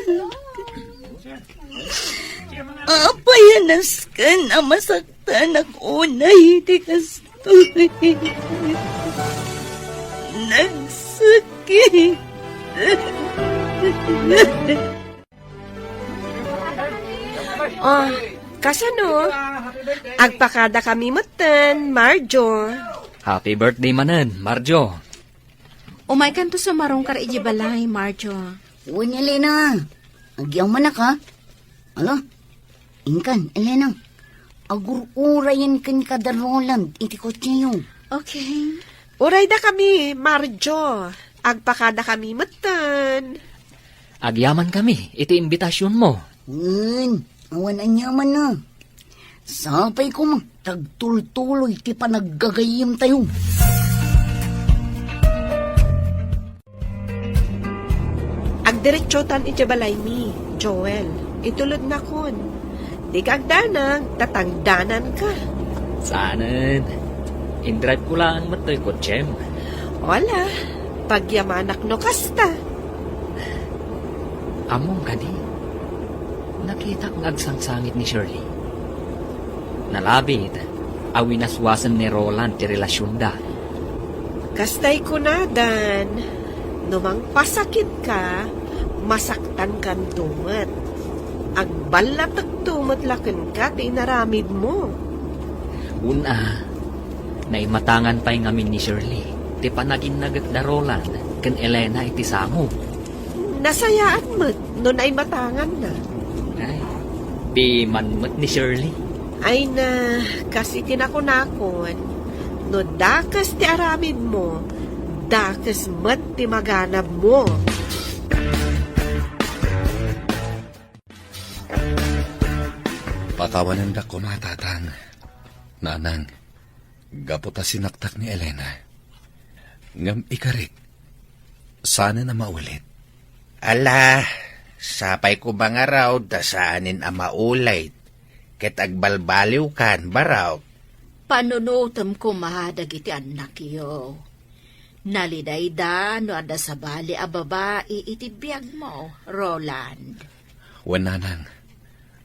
Apayanas ka na masaktan unay di kastoy. Nagsakit. Kasano? Agpakada kami matan, Marjo. Happy birthday manan, Marjo. Umay kan to sa marong kar iji balay, Marjo. Uwan, Elena. Agyaw manak ha. Ala, ingkan, Elena. Agur-urayan kan ka da Roland. Iti kotse yun. Okay. Uray da kami, Marjo. Agpakada kami matan. Agyaman kami, iti imbitasyon mo. Awan anyaman na. Sapay ko mang tagtultuloy ti panaggagayim tayo. Agdiretsotan iti balay mi, Joel. Itulod na kon. Di kagdanang, tatangdanan ka. Saanan? Indrive ko lang matoy kotsem. Wala. Pagyamanak no kasta. Among gani. Nakita kong agsangsangit ni Shirley. Nalabit, awinaswasan ni Roland ti relasyon da. Kastay ko na, Dan. Numang pasakit ka, masaktan kan tumat. Agbalatag tumat laken ka, ti inaramid mo. Una, naimatangan pa'y ngamin ni Shirley. Ti panaginagat da Roland, kan Elena iti samo. Nasayaan mo't, nun ay matangan na. Ay, di manmat ni Shirley. Ay na, kasi tinakunakon, no dakas ti aramid mo, dakas mat ti maganab mo. Pakawanan da ko matatang. Nanang, gaputa sinaktak ni Elena. Ngam ikarik, sana na maulit. Ala, sapay ko ba nga raw dasaanin ang maulay. Ket agbalbaliw kan baraw. Panunutom ko mahadag iti anak yo. Naliday da no ada sa bali a babae iti biyag mo, Roland. Wananang,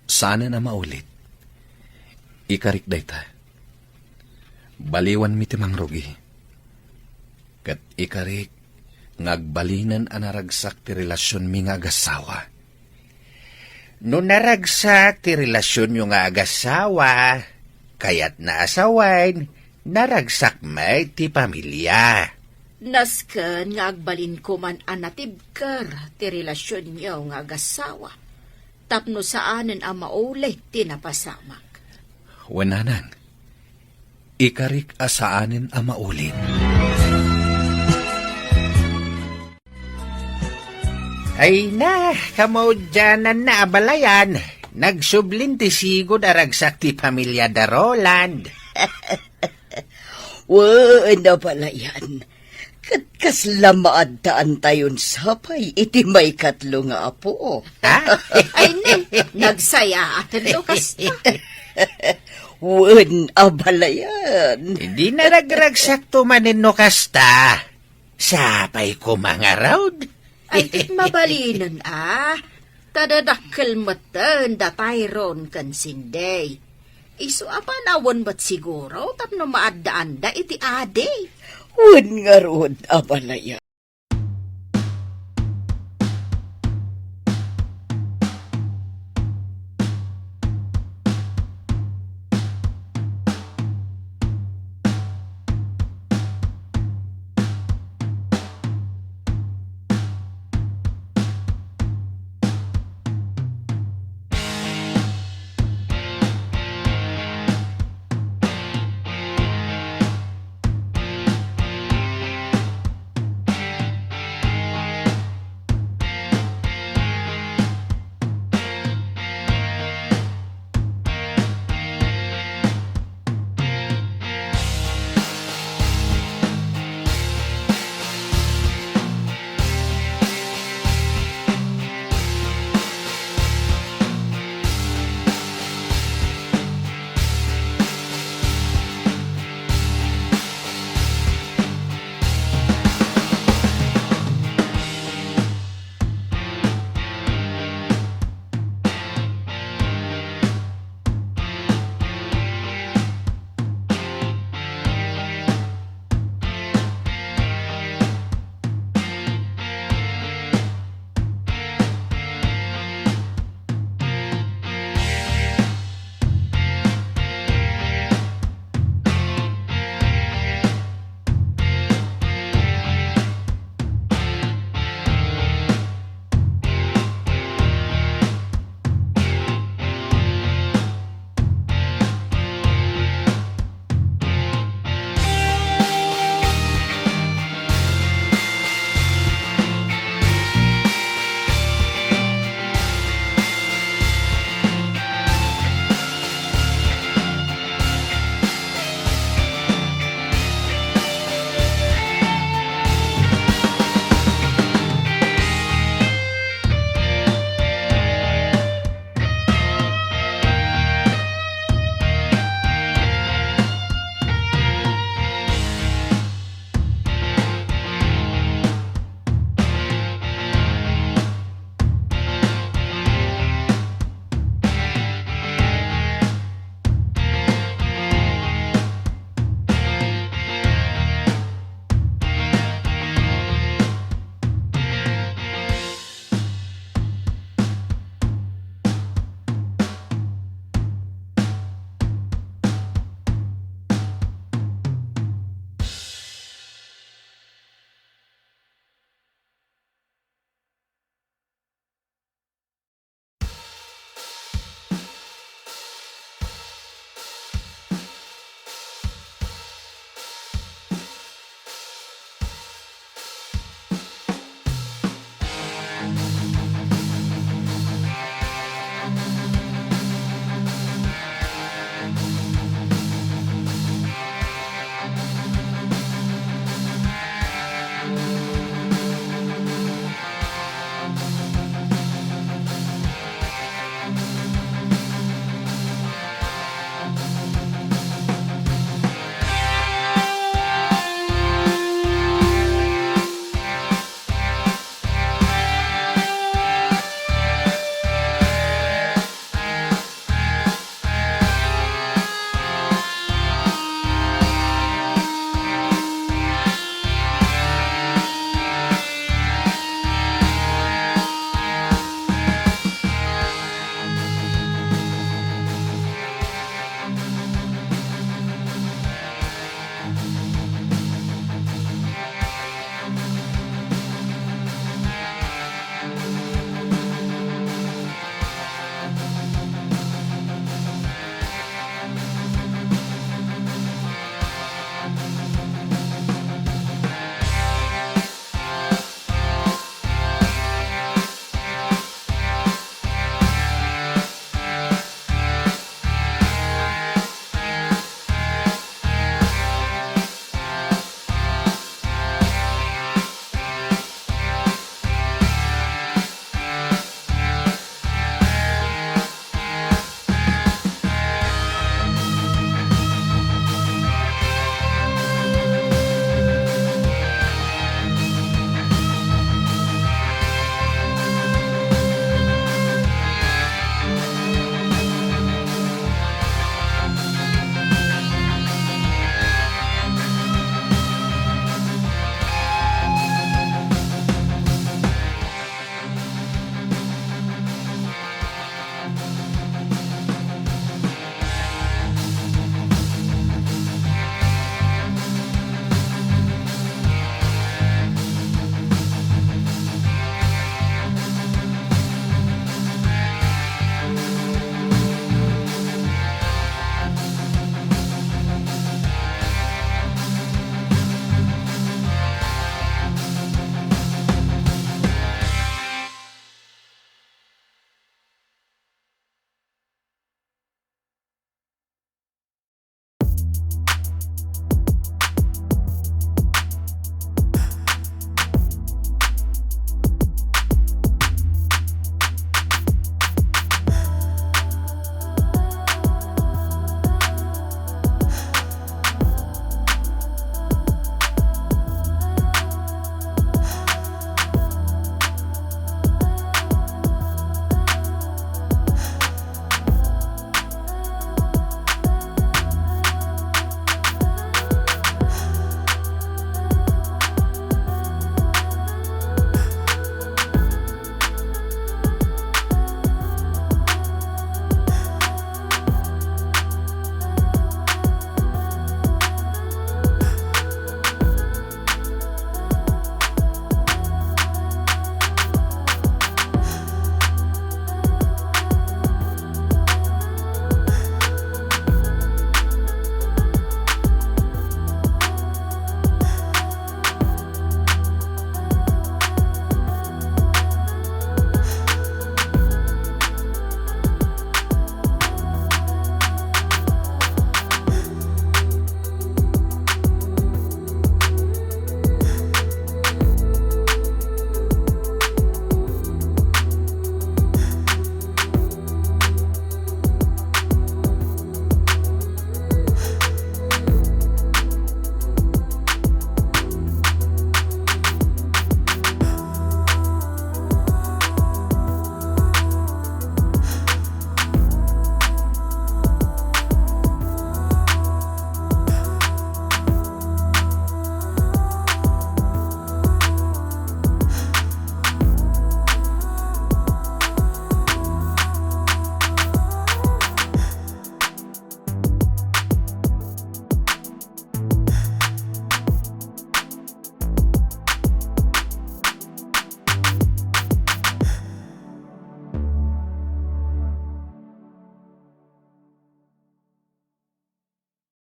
sana na maulit. Ikarik day ta. Baliwan mi ti Mangrugi. Kat ikarik, ngagbalinan anaragsak ti relasyon mi nga agasawa. No naragsak ti relasyon yung nga agasawa, kaya't naasawain, naragsak may ti pamilya. Nasken nga agbalin ko man anatibker ti relasyon niyo nga agasawa. Tapno saanen ang maulay tinapasamak. Wananang, ikarik asaanin ang maulit. Ay na, kamodyanan na abalayan. Nagsublin ti sigod aragsak ti pamilya da Roland. Wala pala yan. Kaslamaad taan tayon sapay, iti may katlo nga apo. Ay, nagsaya atin Lucas. Wen abala yan. Hindi na nagragsak tumanin no kasta. Sapay ko mga raud. Ay, mabalinan Tadadakkel matan da Tyrone kan sinday. Isu apa nawon bat siguro tapno maadaan da iti ade. Wen nga roon abala yan.